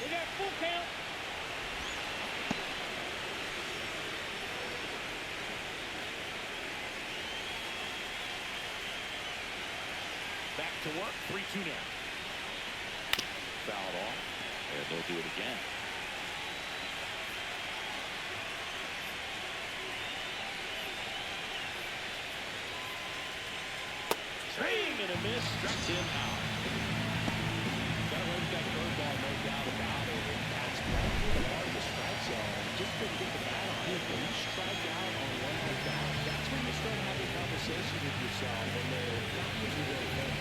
We got full count. Back to work, 3-2 now. Fouled off, and they'll do it again. Swing and a miss, struck him out. Got away with that curveball, no doubt about it. And that's right through the heart of the strike zone. Just couldn't get the bat on it. When you strike out on one like that, that's when you start having a conversation with yourself, and they're not usually very fair.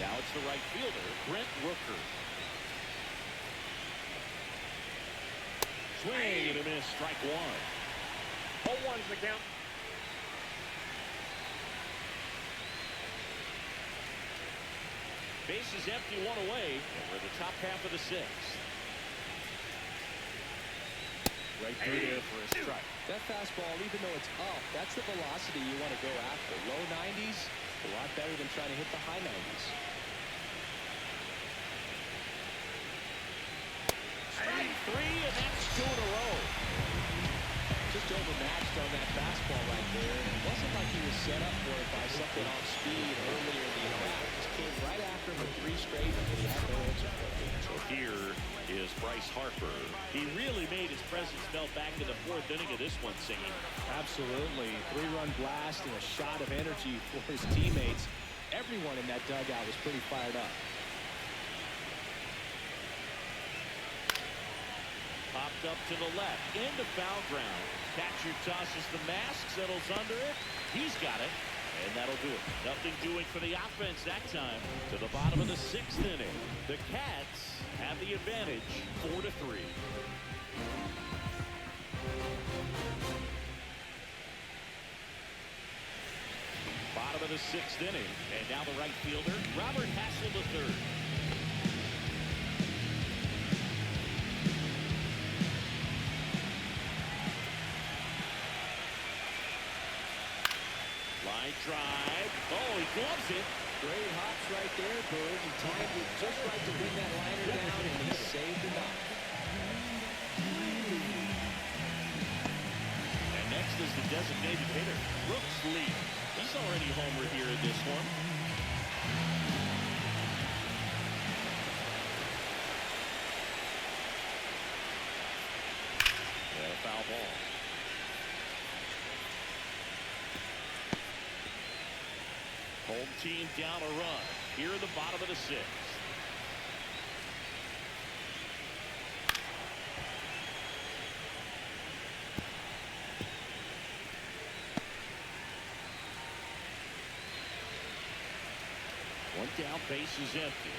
Now it's the right fielder, Brent Rooker. Swing and a miss, strike one. 0-1's the count. Base is empty, one away, and we're in the top half of the sixth. Right through there for a strike. That fastball, even though it's up, that's the velocity you want to go after. Low 90s, a lot better than trying to hit the high 90s. Strike three, and that's two in a row. Just overmatched on that fastball right there. It wasn't like he was set up for it by something off speed earlier in the at-bat. Just came right after him with 3 straight, and he had no answer for it. So here is Bryce Harper. He really made his presence felt back in the 4th inning of this one, Singing. Absolutely. 3-run blast and a shot of energy for his teammates. Everyone in that dugout was pretty fired up. Popped up to the left, into foul ground. Catcher tosses the mask, settles under it. He's got it, and that'll do it. Nothing doing for the offense that time. To the bottom of the 6th inning. The Cats have the advantage, 4-3. Bottom of the 6th inning, and now the right fielder, Robert Hassel III. Line drive. Oh, he gloves it. Great hops right there, Bird. He timed it just right to bring that liner down, and he saved the knock. And next is the designated hitter, Brooks Lee. He's already homered here in this one. And a foul ball. Home team down a run here in the bottom of the 6th. One down, base is empty.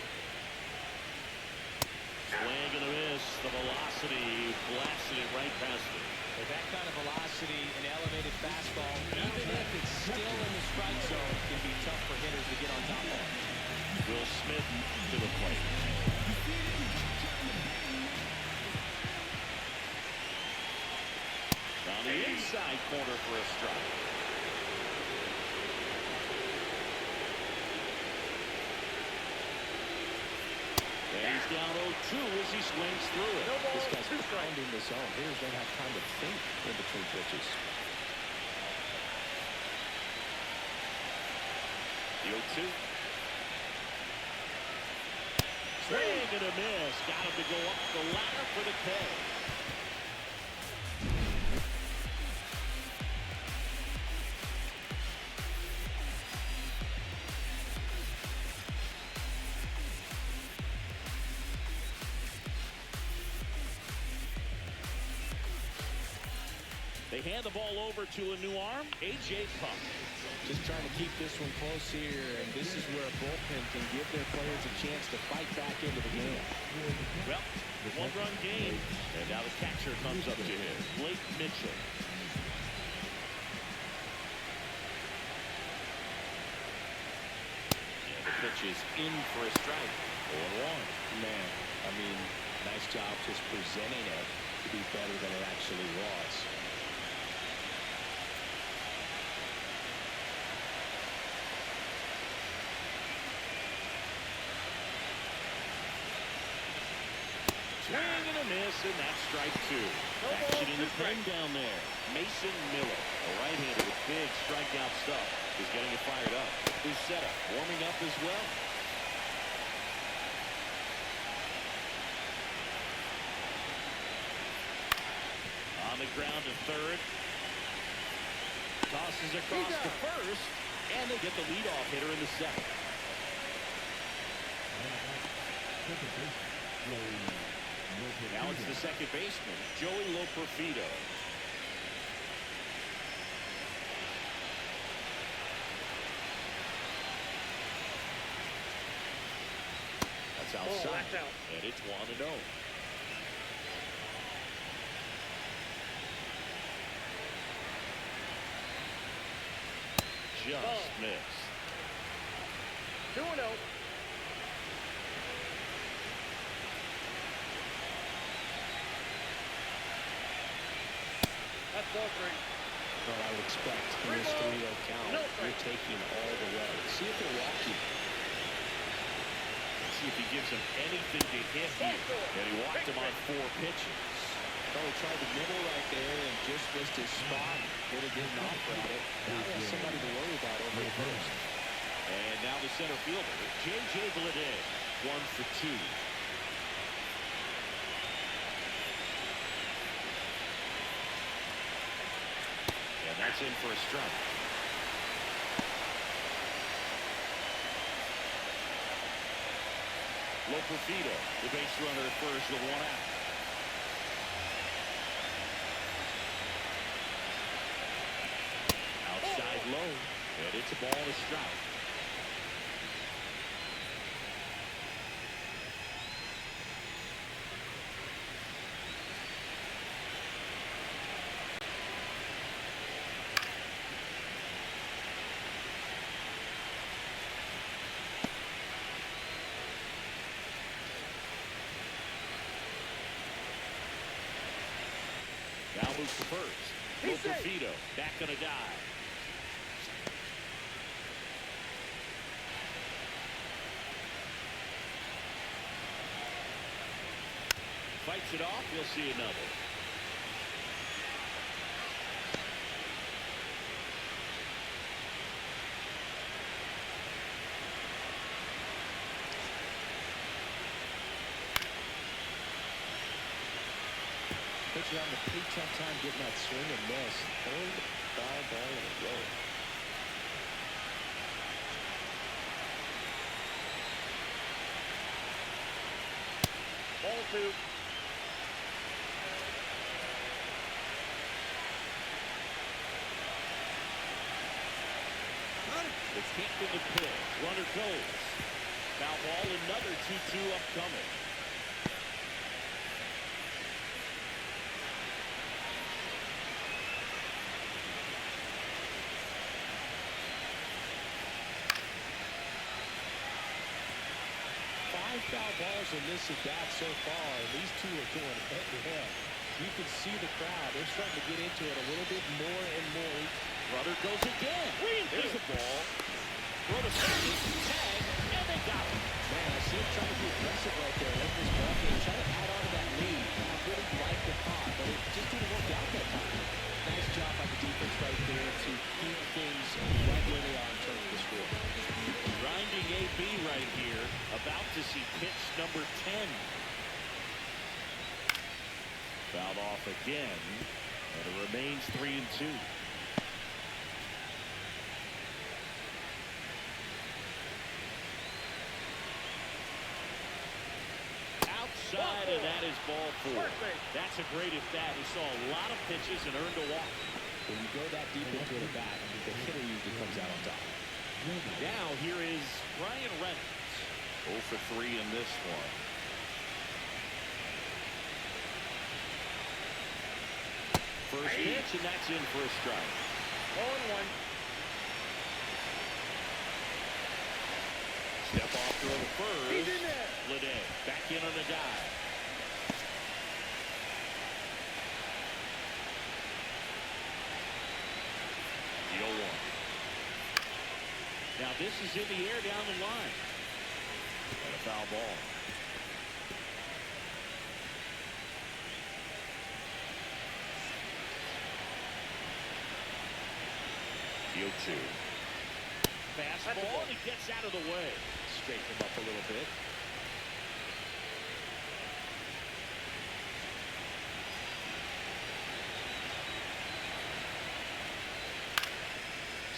Swing and a miss. The velocity blasted it right past it. With that kind of velocity, an elevated fastball, even if it's still in the strike zone, can be tough for hitters to get on top of. Will Smith to the plate. On the inside corner for a strike. And he's down 0-2 as he swings through it. This guy's pounding the zone. Hitters don't have time to think in between pitches. The 0-2. Swing and a miss. Got him to go up the ladder for the K. They hand the ball over to a new arm, A.J. Puk. Just trying to keep this one close here, and this is where a bullpen can give their players a chance to fight back into the game. Well, the one-run game, and now the catcher comes up to him, Blake Mitchell. And the pitch is in for a strike, 0-1. Man, I mean, nice job just presenting it to be better than it actually was. Swing and a miss, and that's strike 2. Action in the pen down there. Mason Miller, a right-hander with big strikeout stuff, is getting it fired up. His setup warming up as well. On the ground to third. Tosses across to first, and they get the leadoff hitter in the 7th. second baseman, Joey Loperfido. Now it's the second baseman, Joey Loperfido. That's outside, that's out. and it's 1-0. Just missed. 2-0. That's ball three. Well, I would expect in this 3-0 count, you're taking all the way. See if they'll walk you. See if he gives him anything to hit here. And he walked him on 4 pitches. Oh, he tried to nibble right there and just missed his spot. Could have didn't offer at it. Now he has somebody to worry about over the first. And now the center fielder, J.J. Bleday, 1 for 2. And that's in for a strike. Loperfido, the base runner at first with 1 out. Outside low, and it's a ball and a strike. Now moves to first. Loperfido back on a dive. Fights it off. You'll see another. Pitcher having a pretty tough time getting that swing and miss. Third foul ball in a row. Ball 2. The kick in the pitch. Runner goes. Foul ball, another 2-2 upcoming. Foul balls in this at bat so far, and these two are going head to head. You can see the crowd. They're starting to get into it a little bit more and more. Runner goes again. There's the ball. Throw to second. Tag, and they got him. Man, I see him trying to be aggressive right there. Let this ball game try to add on to that lead. I really like the pop, but it just didn't work out that time. Nice job by the defense right there to keep things right where they are in terms of the score. Grinding AB right here. About to see pitch number 10. Fouled off again. And it remains 3-2. Outside, and that is ball 4. That's a great at bat. He saw a lot of pitches and earned a walk. When you go that deep into a bat, the hitter usually comes out on top. Now here is Brian Reynolds. 0 for 3 in this one. First pitch, and that's in for a strike. 0-1. Step off throw to first. He's in there. Bleday back in on the dive. The 0-1. Now this is in the air down the line. And a foul ball. The 0-2. Fastball, and he gets out of the way. Straighten him up a little bit.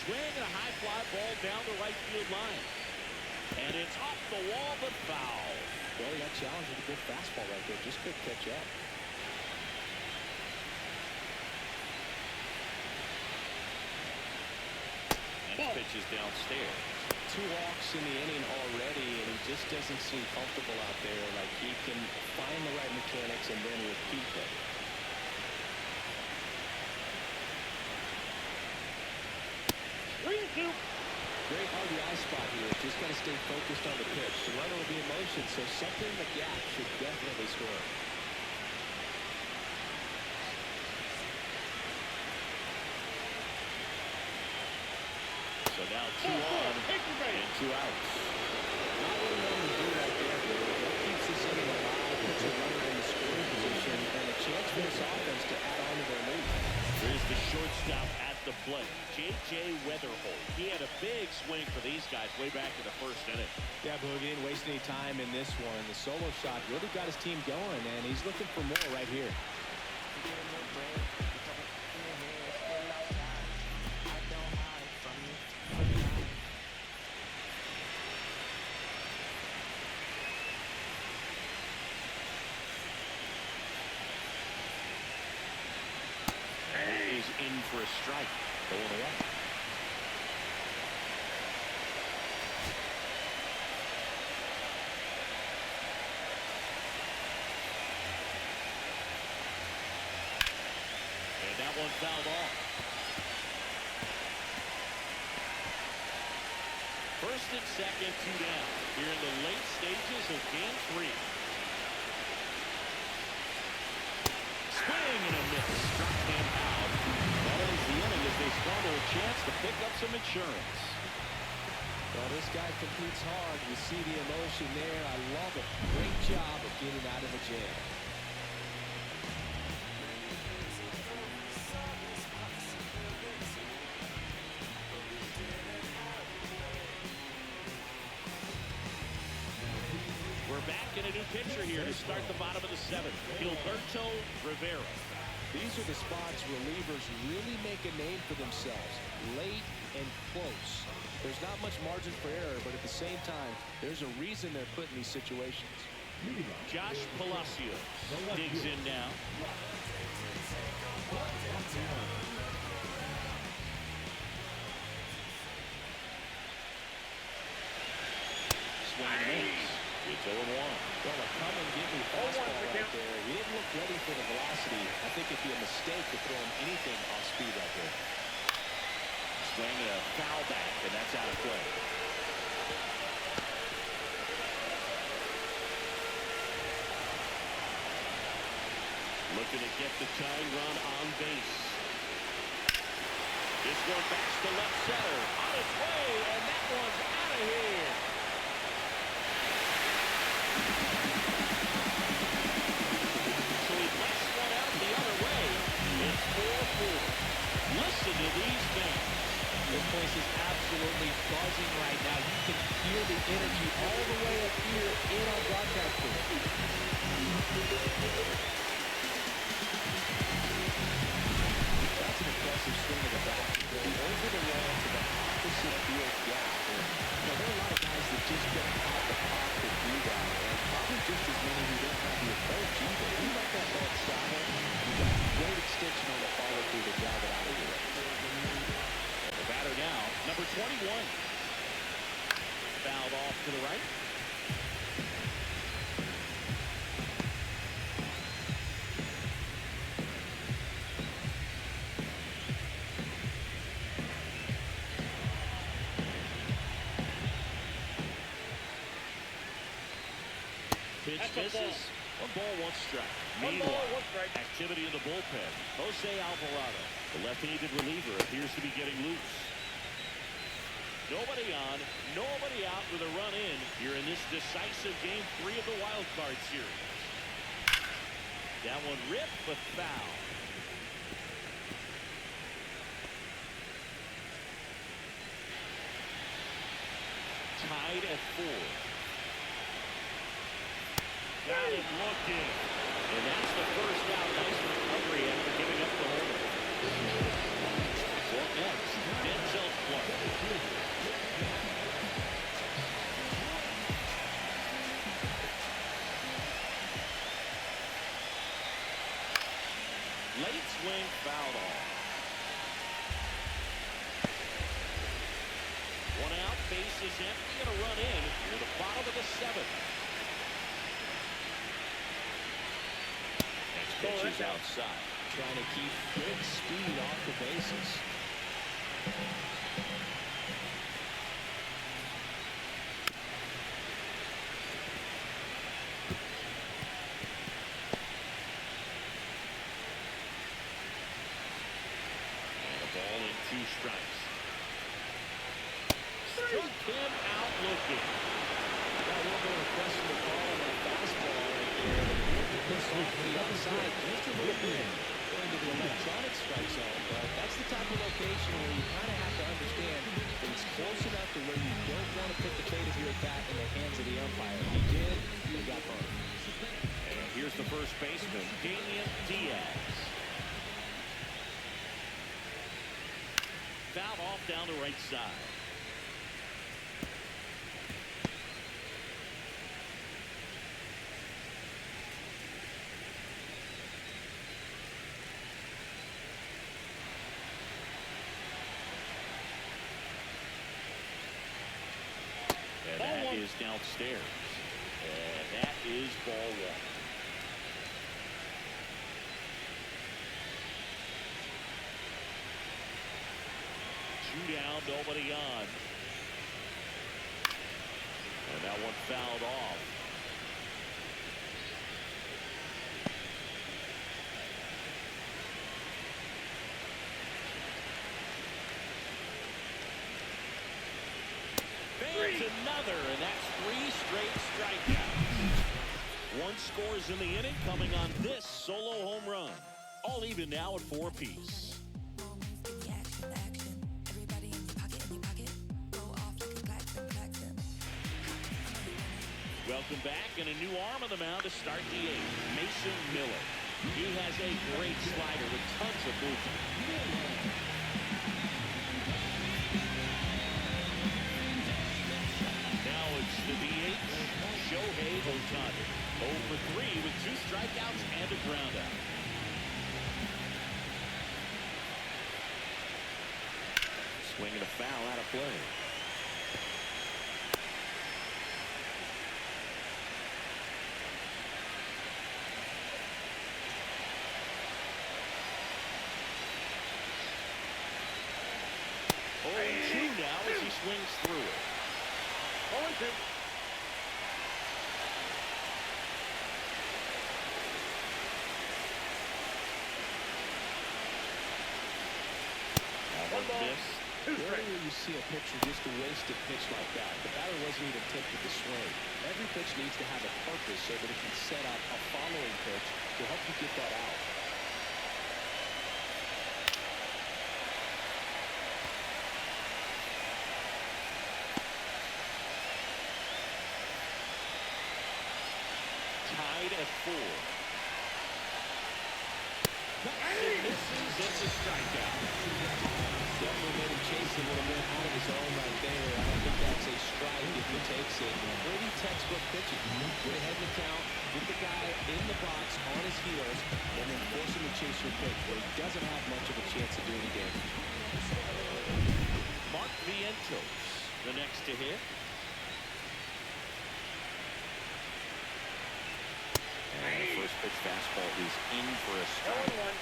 Swing and a high fly ball down the right field line. And it's off the wall, but foul. Well, he got challenged with a good fastball right there. Just couldn't catch up. Next pitch is downstairs. 2 walks in the inning already, and he just doesn't seem comfortable out there. Like he can find the right mechanics and then repeat them. Great RBI spot here. Just got to stay focused on the pitch. The runner will be in motion, so something in the gap should definitely score. So now 2 on and 2 outs. Not what he wanted to do right there, but that keeps this inning alive, puts a runner in the scoring position, and a chance for this offense to add on to their lead. Here's the shortstop at the plate, J.J. Weatherholt. He had a big swing for these guys way back in the first inning. Yeah, but he didn't waste any time in this one. The solo shot really got his team going, and he's looking for more right here. He's in for a strike. Going away. And that one fouled off. First and second, 2 down. Here in the late stages of game 3. Swing and a miss. Struck him out. That ends the inning as they squander a chance to pick up some insurance. Well, this guy competes hard. You see the emotion there. I love it. Great job of getting out of the jam. We're back in a new pitcher here to start the bottom of the 7th. Gilberto Rivera. These are the spots relievers really make a name for themselves. Late and close. There's not much margin for error, but at the same time, there's a reason they're put in these situations. Josh Palacios digs in now. Swing and a miss. It's 0-1. Well, a come and get me fastball right there. He didn't look ready for the velocity. I think it'd be a mistake to throw him anything off speed right there. Swing and a foul back, and that's out of play. Looking to get the tying run on base. This one backs to left center. On its way, and that one's out of here. So he lets one out the other way. It's 4-4. Listen to these fans. This place is absolutely buzzing right now. You can hear the energy all the way up here in our broadcast booth. That's an impressive swing of the bat. Going over the wall to the opposite field gap. There are a lot of guys that just don't have the pop to do that. And probably just as many who don't have the approach either. You let that ball travel. You got great extension on the follow through to drive it out of here. The batter now, number 21. Fouled off to the right. Pitch misses. 1 ball, 1 strike. Meanwhile, activity in the bullpen. Jose Alvarado, the left-handed reliever, appears to be getting loose. Nobody on, nobody out with a run in here in this decisive game 3 of the wild card series. That one ripped, but foul. Tied at 4. Got it looking. And that's the first out. Nice recovery after giving up the home. What next? Denzel Clark. 2 is empty and a run in near the bottom of the seventh. Next pitch is outside. Trying to keep good speed off the bases. And a ball and 2 strikes. Struck him out looking. Got a little bit of a questionable call on that fastball right there. This off to the outside just a little bit going to the electronic strike zone, but that's the type of location where you kind of have to understand that it's close enough to where you don't want to put the fate of your bat in the hands of the umpire. He did, and got burned. And here's the first baseman, Damian Diaz. Foul off down the right side. And that is downstairs. And that is ball 1. Two down, nobody on. And that one fouled off. There's another, and that's 3 straight strikeouts. 1 scores in the inning, coming on this solo home run. All even now at 4 apiece. Welcome back, and a new arm on the mound to start the 8th. Mason Miller. He has a great slider with tons of movement. Now it's the DH, Shohei Ohtani. 0 for 3 with 2 strikeouts and a groundout. Swinging a foul out of play. Oh, 2 now as he swings through it. 0-2. One ball, miss. 2 strikes. Rarely will you see a pitcher just a wasted pitch like that. The batter wasn't even tipped with the swing. Every pitch needs to have a purpose so that it can set up a following pitch to help you get that out. Tied at 4. Misses, it's a strikeout. Definitely made him chase a little bit out of his own right there. I don't think that's a strike if he takes it. Pretty textbook pitching. Get ahead in the count, get the guy in the box on his heels, and then force him to chase your pitch where he doesn't have much of a chance of doing damage. Mark Vientos, the next to hit. And the first pitch fastball is in for a strike. 0-1.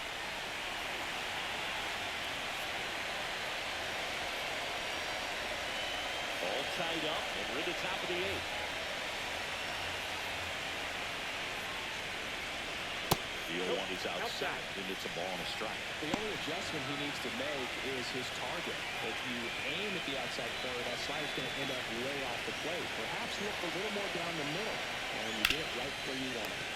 All tied up, and we're at the top of the 8th. The 0-1 is outside, and it's a ball and a strike. The only adjustment he needs to make is his target. If you aim at the outside corner, that slider's going to end up way off the plate. Perhaps look a little more down the middle, and you get it right where you want it.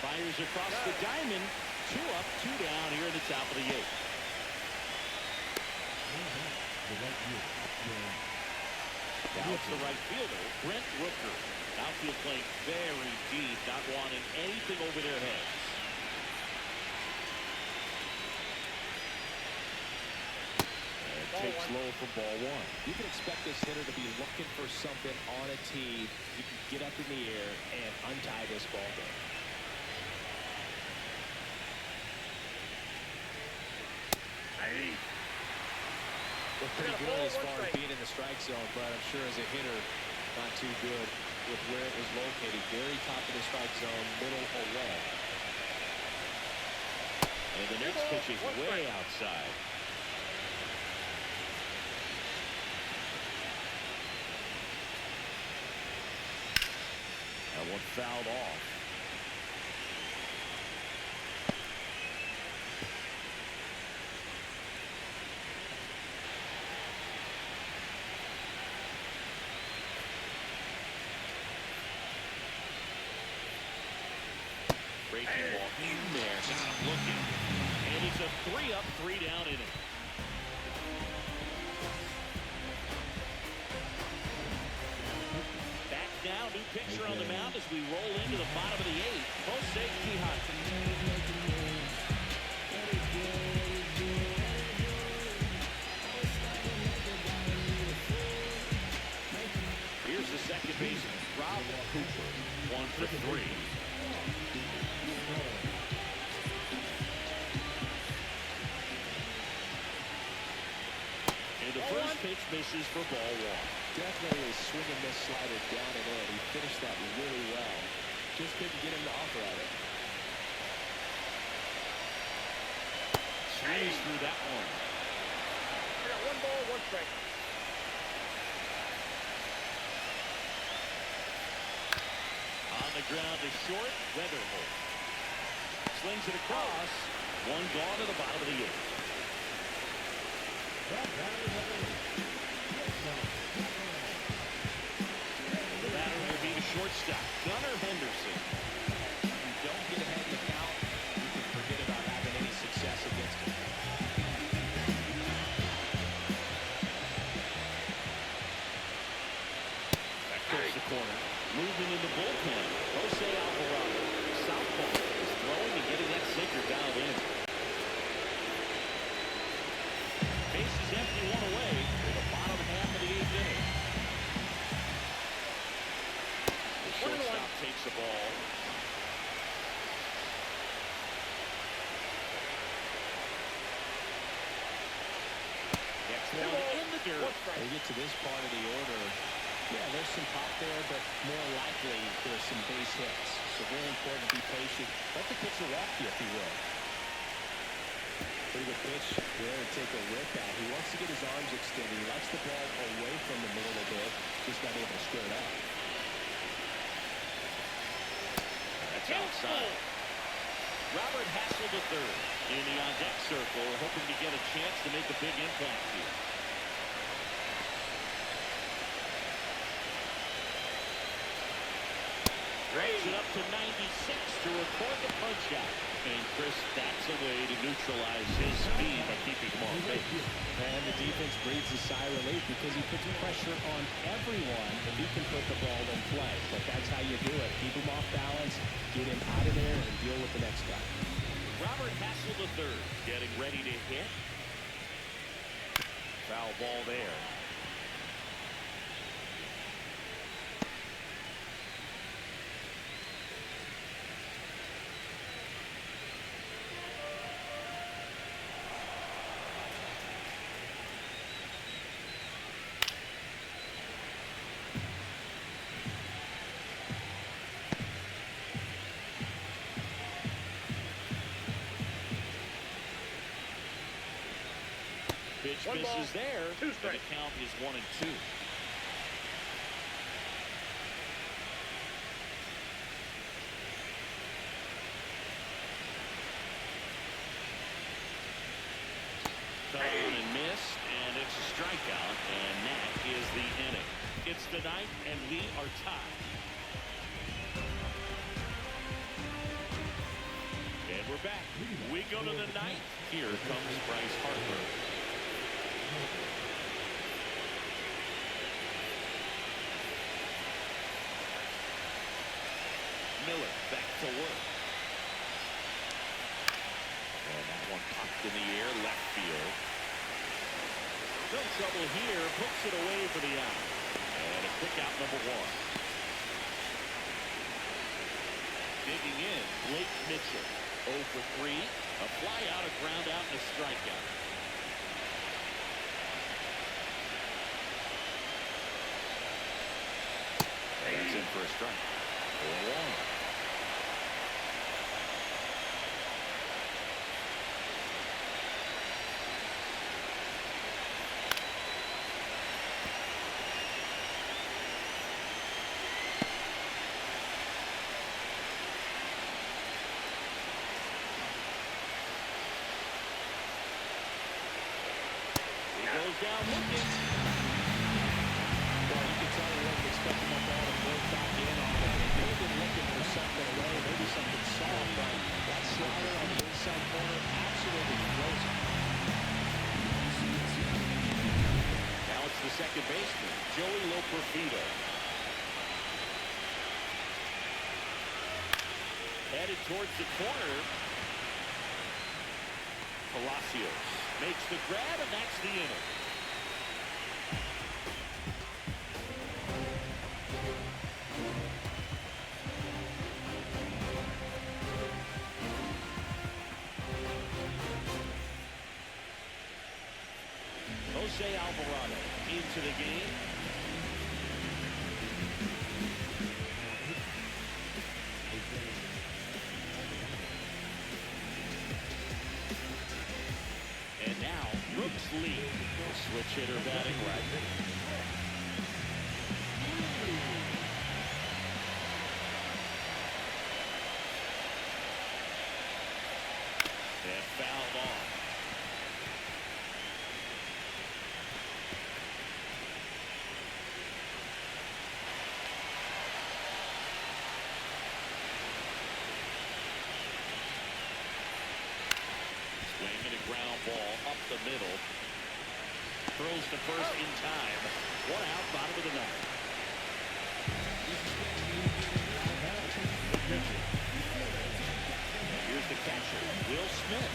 Fires across the diamond. 2 up, 2 down here at the top of the 8th. Now it's the right fielder, Brent Rooker. Outfield playing very deep, not wanting anything over their heads. And takes low for ball 1. You can expect this hitter to be looking for something on a tee. You can get up in the air and untie this ball game. Looked pretty good as far as being in the strike zone, but I'm sure as a hitter, not too good with where it was located. Very top of the strike zone, middle away. And the next pitch is way outside. That one fouled off. Breaking ball in there, got him looking. And it's a 3-up, 3-down inning. Back now, new pitcher on the mound as we roll into the bottom of the 8th. Jose Quijano. Here's the second baseman, Rob Cooper, 1 for 3. And the first pitch misses for ball 1. Definitely swinging this slider down and in. He finished that really well. Just couldn't get him to offer at it. Swings through that one. We got 1 ball, 1 strike. On the ground to short, Weatherholt. Slings it across. 1 gone to the bottom of the 8th. The batter will be the shortstop, Gunnar Henderson. You don't get ahead in the count, you can forget about having any success against him. Back towards the corner. Moving in the bullpen, Jose Alvarado. Southpaw is throwing and getting that sinker dialed in. Bases empty, 1 away for the bottom half of the 8th inning. The shortstop takes the ball. Next one in the dirt. We get to this part of the order. Yeah, there's some pop there, but more likely there's some base hits. So very important to be patient. Let the pitcher walk you, if you will. Pretty good pitch there to take a rip at. He wants to get his arms extended. He likes the ball away from him a little bit. Just not able to square it up. That's outside. Robert Hassel III in the on-deck circle, hoping to get a chance to make a big impact here. Raise it up to 96 to record the punch out. And Chris, that's a way to neutralize his speed by keeping him on base. And the defense breathes a sigh of relief because he puts pressure on everyone if he can put the ball in play. But that's how you do it. Keep him off balance, get him out of there, and deal with the next guy. Robert Hassel III getting ready to hit. Foul ball there. Pitch misses there. 2 And strikes. the count is 1 and 2. Cut on and missed, and it's a strikeout, and that is the inning. It's the 9th, and we are tied. And we're back. We go to the 9th. Here comes Bryce Harper. Miller back to work. And that one popped in the air, left field. No trouble here, puts it away for the out. And a quick out, number 1. Digging in, Blake Mitchell. 0 for 3. A fly out, a ground out, and a strikeout. for a strike. 4-1. Goes down looking. Well, you can tell he wasn't expecting that ball to break back in on him. He may have been looking for something away, maybe something soft, but that slider on the inside corner absolutely frozen. Now it's the second baseman, Joey Loperfido. Headed towards the corner. Palacios makes the grab, and that's the inning. Jose Alvarado into the game. And now Brooks Lee, switch hitter batting right. And fouled off. Swinging a ground ball up the middle. Throws to first in time. 1 out, bottom of the ninth. Here's the catcher, Will Smith.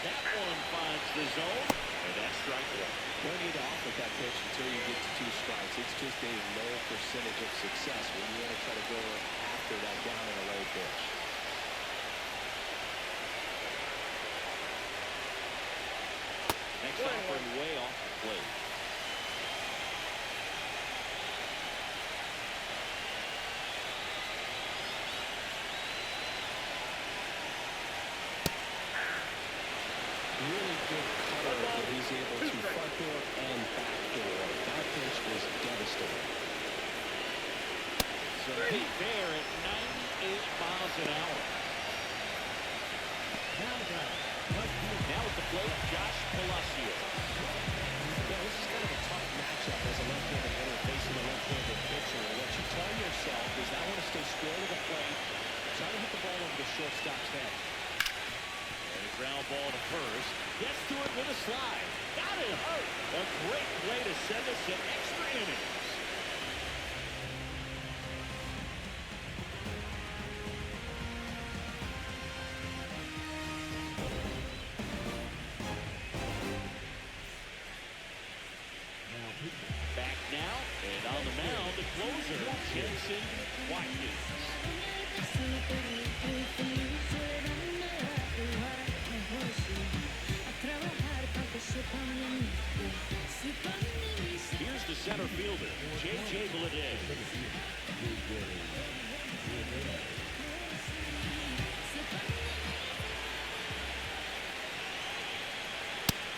That one finds the zone, and that's strike one. No need to offer that pitch until you get to 2 strikes. It's just a low percentage of success when you want to try to go after that down and a low pitch. Next offering way off the plate. Really good cutter that he's able to front door and back door. That pitch was devastating. So Pete Bear at 98 miles an hour. Now at the plate, Josh Palacios. Yeah, this is kind of a tough matchup as a left-handed hitter facing a left-handed pitcher. What you tell yourself is I want to stay square to the plate, try to hit the ball over the shortstop's head. And a ground ball to first. Gets to it with a slide. Got him. A great play to send us to extra innings. Back now, and on the mound, the closer, Jensen Watkins. Here's the center fielder, J.J. Bleday.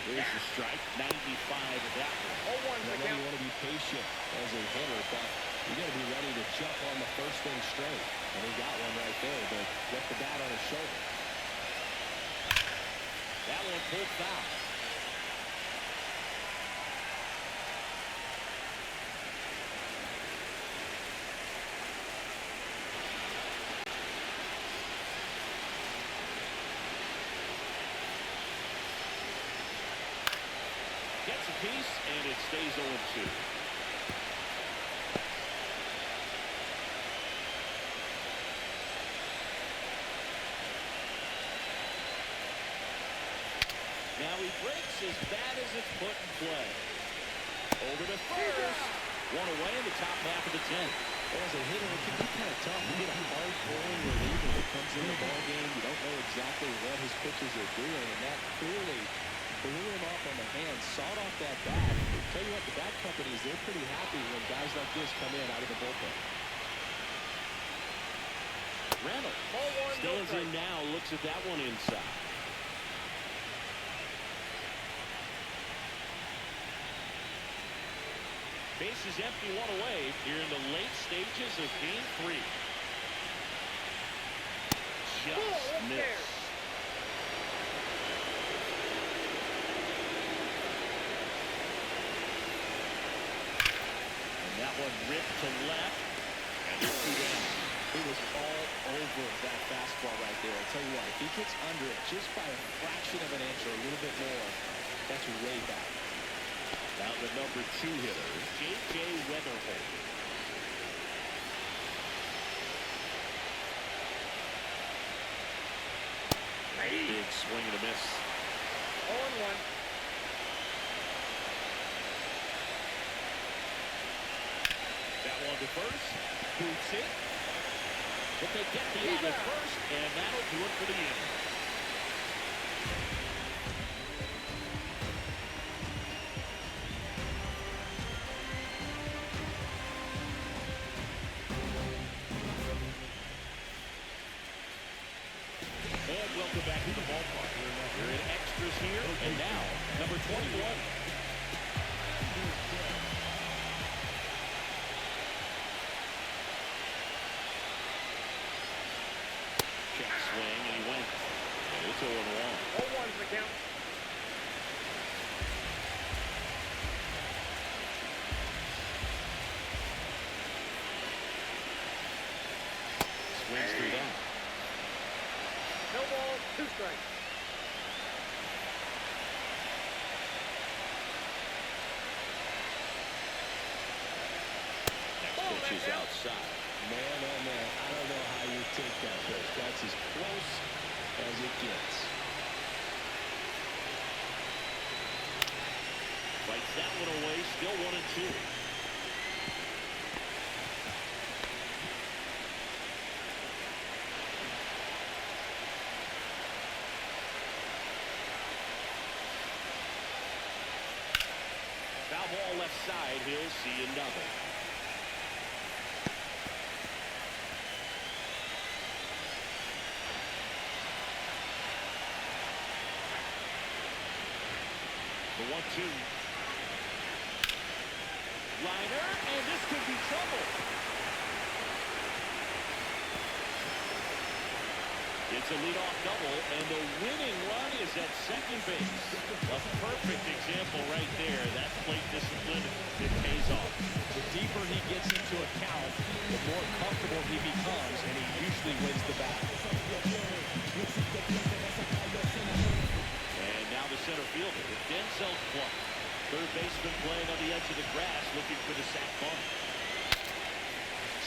There's the strike, 95 at that one. 0-1 I know you want to be patient as a hitter, but you got to be ready to jump on the first thing straight. And he got one right there, but left the bat on his shoulder. That one pulled foul. Gets a piece, and it stays 0-2. Now he breaks as bad as it's put in play. Over to first. One away in the top half of the 10th. And as a hitter, it can be kind of tough to get a hard-throwing reliever that comes in the ball game. You don't know exactly what his pitches are doing, and that clearly blew him off on the hand, sawed off that bat. I'll tell you what, the bat companies, they're pretty happy when guys like this come in out of the bullpen. Reynolds stands in now, looks at that one inside. Base is empty, one away here in the late stages of game 3. Just missed. And that one ripped to left. And it's 2 down. He was all over that fastball right there. I'll tell you what, if he gets under it just by a fraction of an inch or a little bit more, that's way back. Now the number 2 hitter, J.J. Weatherholt. Big swing and a miss. 0-1. That one to first. Boots it. But they get the out at first, and that'll do it for the inning. And welcome back to the ballpark. We're in extras here, and now, number 21. Check swing, and he went. And it's 0-1. 0-1's the count. Swings through that. No ball, 2 strikes. Next pitch is outside. Man, oh man, I don't know how you take that pitch. That's as close as it gets. Fights that one away, still 1-2. Foul ball left side, he'll see another. The 1-2. Liner, and this could be trouble. It's a leadoff double, and the winning run is at second base. A perfect example right there. That plate discipline, it pays off. The deeper he gets into a count, the more comfortable he becomes, and he usually wins the battle. And now the center fielder, Denzel's club. Third baseman playing on the edge of the grass, looking for the sac bunt.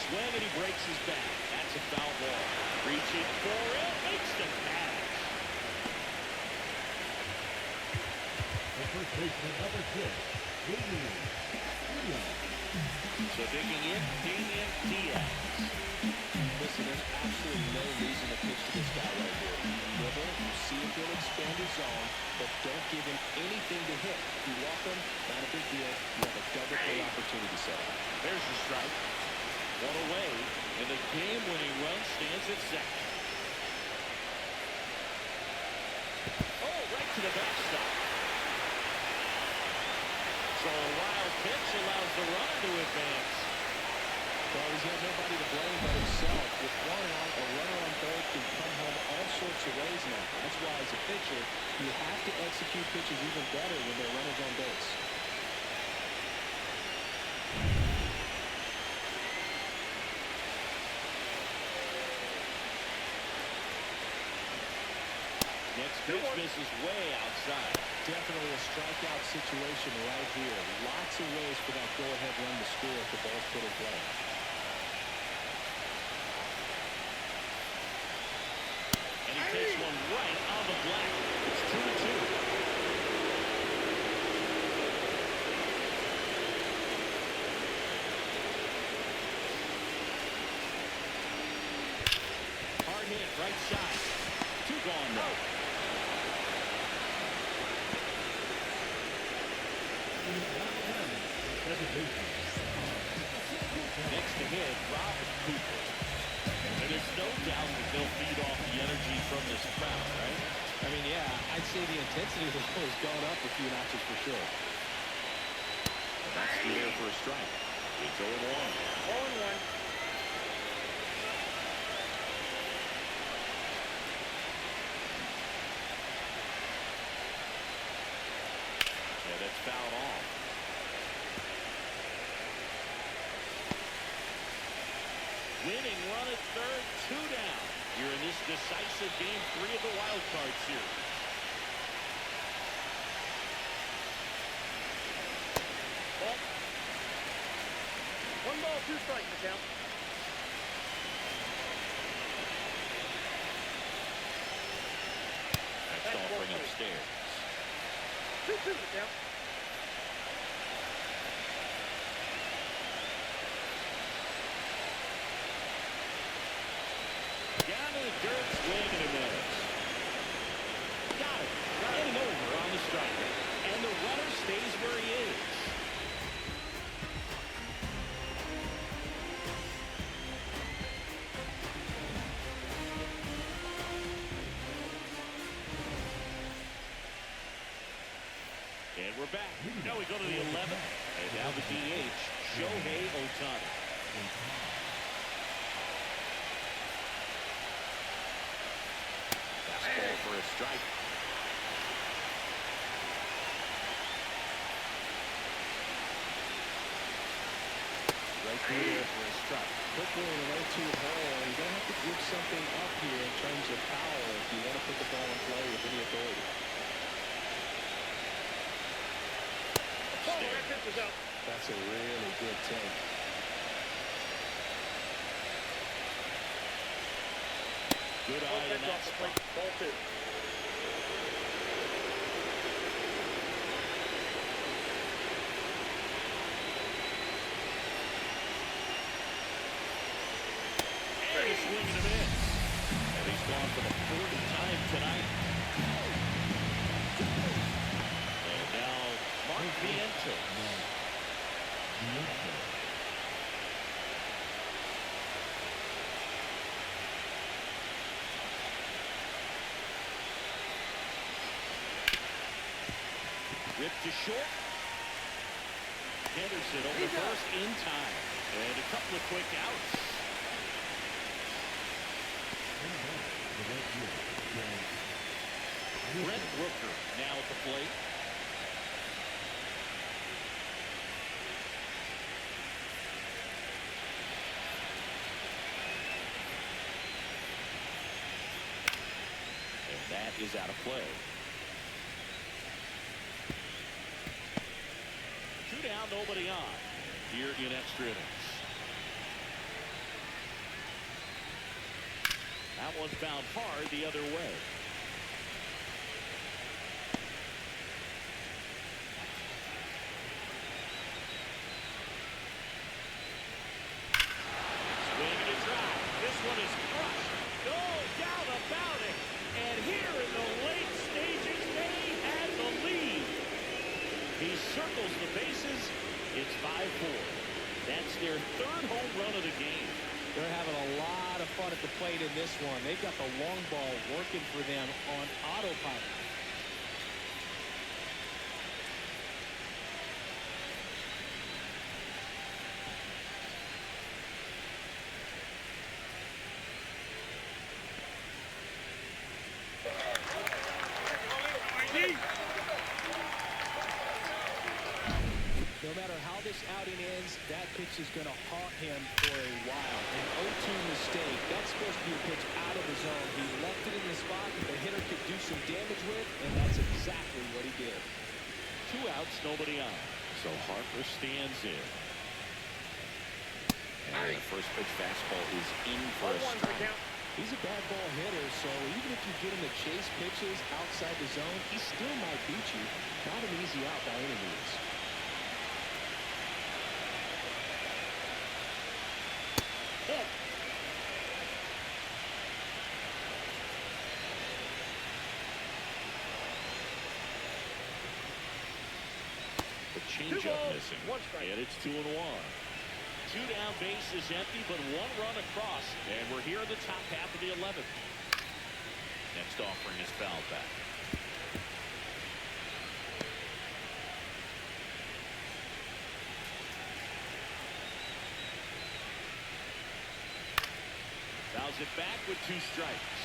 Swing, and he breaks his back. That's a foul ball. Reaching for it, makes the catch. The first baseman, number 6, So digging in, Damian Diaz. Listen, there's absolutely no reason to pitch to this guy right here. Dribble, you see if he'll expand his zone, but don't give him anything to hit. If you walk him, not a big deal. You have a double play opportunity set up. There's the strike. One away, and the game-winning run stands at second. Oh, right to the backstop. So a wild pitch allows the runner to advance. Well, he's got nobody to blame but himself. With one out, a runner on third can come home all sorts of ways now. That's why, as a pitcher, you have to execute pitches even better when there are runners on base. Next pitch misses way outside. Definitely a strikeout situation right here. Lots of ways for that go-ahead run to score if the ball's put in play. And he takes one right on the black. It's 2-2. hit, right side. 2 gone now. Next to hit, Robert Cooper. And there's no doubt that they'll feed off the energy from this crowd, right? I mean, yeah, I'd say the intensity of the show has gone up a few notches for sure. That's the air for a strike. It's 0-1. 0-1. And that's fouled off. Winning run at third, 2 down. Here in this decisive game 3 of the wild card series. Ball. 1 ball, 2 strikes to count. That's offering upstairs. 2-2 to count. Down to the dirt, swing and a miss. Got it. Running over on the striker. And the runner stays where he is. And we're back. Now we go to the 11th. And now the DH, Shohei Ohtani. Fastball for a strike. Right through there for a strike. Quickly in an 0-2 hole. You're going to have to give something up here in terms of power if you want to put the ball in play with any authority. Oh, that pitch is out. That's a really good take. Good eye in that spot. Ball 2. And a swing and a miss. And he's gone for the 4th time tonight. And now Mark Vientos. Ripped to short. Henderson over first in time. And a couple of quick outs. Brent Rooker now at the plate. And that is out of play. 2 down, nobody on. Here in extra innings. That one's found hard the other way. Swing and a drive. This one is crushed. No doubt about it. And here in the late stages, they had the lead. He circles the bases. It's 5-4. That's their 3rd home run of the game. They're having a lot of fun at the plate in this one. They've got the long ball working for them on autopilot. No matter how this outing ends, that pitch is going to haunt him for a while. An 0-2 mistake. That's supposed to be a pitch out of the zone. He left it in the spot that the hitter could do some damage with, and that's exactly what he did. 2 outs, nobody on. So Harper stands in. And the first pitch fastball is in for a strike. He's a bad ball hitter, so even if you get him to chase pitches outside the zone, he still might beat you. Not an easy out by any means. changeup balls, missing. 1 strike. And it's 2-1. 2 down, base is empty, but 1 run across. And we're here in the top half of the 11th. Next offering is fouled back. Fouls it back with 2 strikes.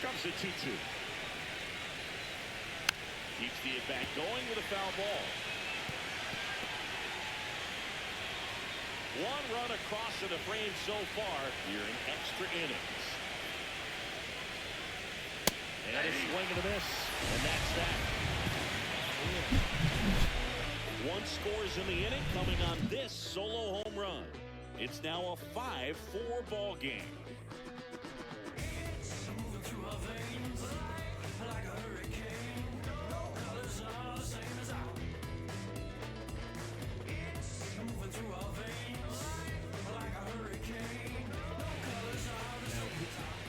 Comes the 2-2. Keeps the at-bat going with a foul ball. 1 run across in the frame so far here in extra innings. And a swing and a miss. And that's that. 1 scores in the inning coming on this solo home run. It's now a 5-4 ball game.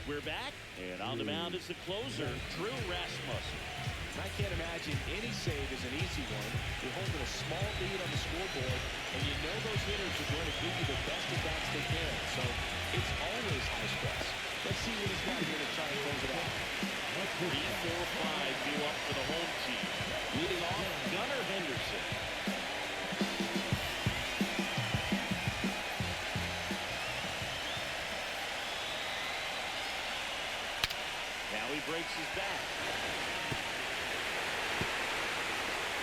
We're back, and on the mound is the closer, Drew Rasmussen. I can't imagine any save is an easy one. You're holding a small lead on the scoreboard, and you know those hitters are going to give you the best at-bats they can. So it's always high stress. Let's see what he's got here to try and close it out. 3-4-5 due up for the home team. Leading off, Gunnar Henderson. Now he breaks his back.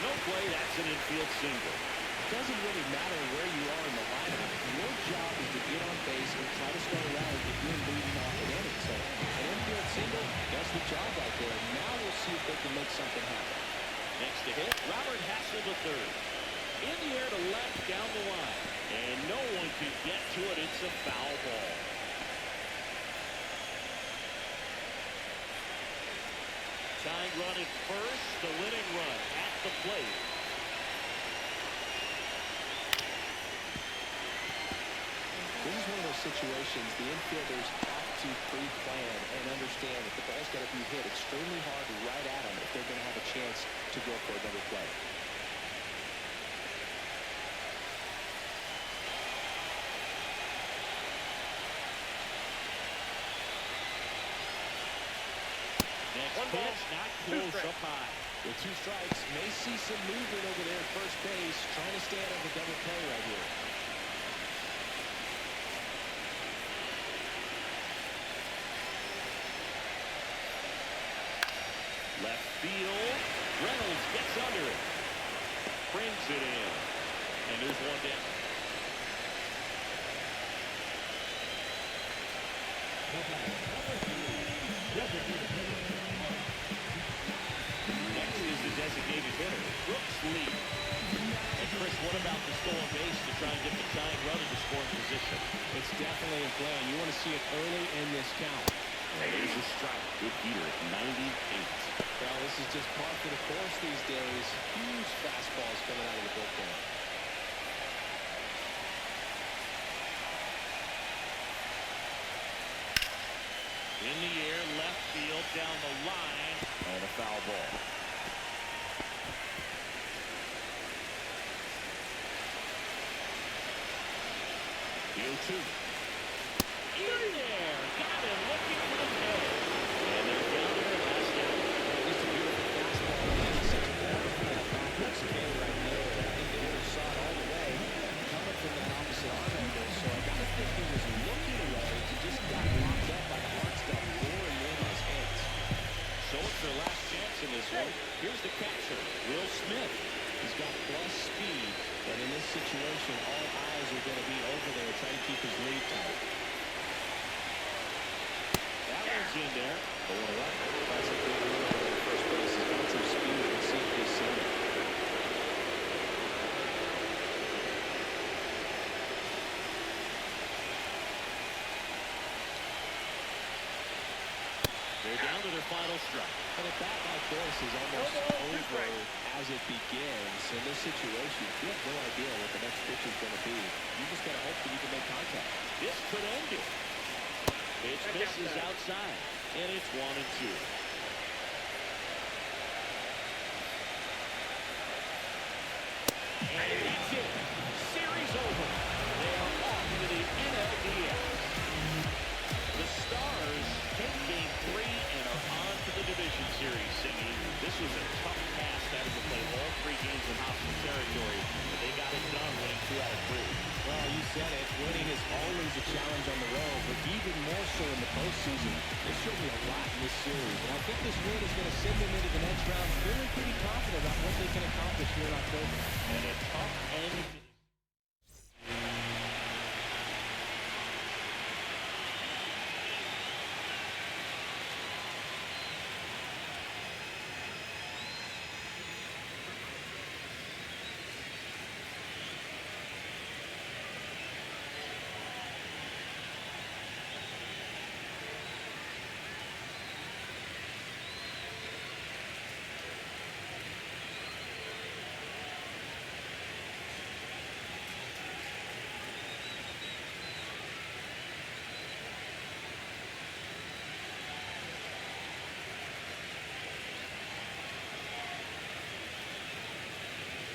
No play, that's an infield single. It doesn't really matter where you are in the lineup. Your job is to get on base and try to start around if you're leading off an inning. So an infield single does the job right there. Now we'll see if they can make something happen. Next to hit, Robert Hassel III. In the air to left down the line. And no one can get to it. It's a foul ball. Tying run at first, the winning run at the plate. This is one of those situations the infielders have to pre-plan and understand that the ball's got to be hit extremely hard right at them if they're going to have a chance to go for another play. Next One ball, pitch, not 2 close, strikes. up high. With 2 strikes, may see some movement over there at first base, trying to stay out of the double play right here. Left field, Reynolds gets under it. Brings it in. And there's 1 down. Next is the designated hitter, Brooks Lee. And Chris, what about the stolen base to try and get the tying run into scoring position? It's definitely in play. You want to see it early in this count. And there's a strike. Good heater at 98. Well, this is just par for the course these days. Huge fastballs coming out of the bullpen. In the air, left field, down the line, and a foul ball. The 0-2. In there, got him looking for the play. And they're down there last out. Just a beautiful fastball. That's okay right there. I think the hitter saw it all the way. Coming from the opposite arm angle, so I got to think he was looking away. He just got locked up by the hard stuff, roaring in his hands. So it's their last chance in this one. Here's the catcher, Will Smith. He's got plus speed, but in this situation, all eyes are going to be over there trying to keep his lead tight. That one's in there. Going right. That's a good move over there. First base has got some speed. Let's see if they see it. They're down to their final strike. And a bat like this is almost over as it begins. In this situation, you have no idea what the next pitch is going to be. You just got to hope that you can make contact. This could end it. Pitch misses outside. And it's 1-2. And that's it. Series over. They are off to the NLDS. The Stars take game 3 and are on to the division series, singing. This was a tough task having to play all 3 games in hostile territory, but they got it done winning 2 out of 3. Well, you said it. Winning is always a challenge on the road, but even more so in the postseason. They showed me a lot in this series, and I think this win is going to send them into the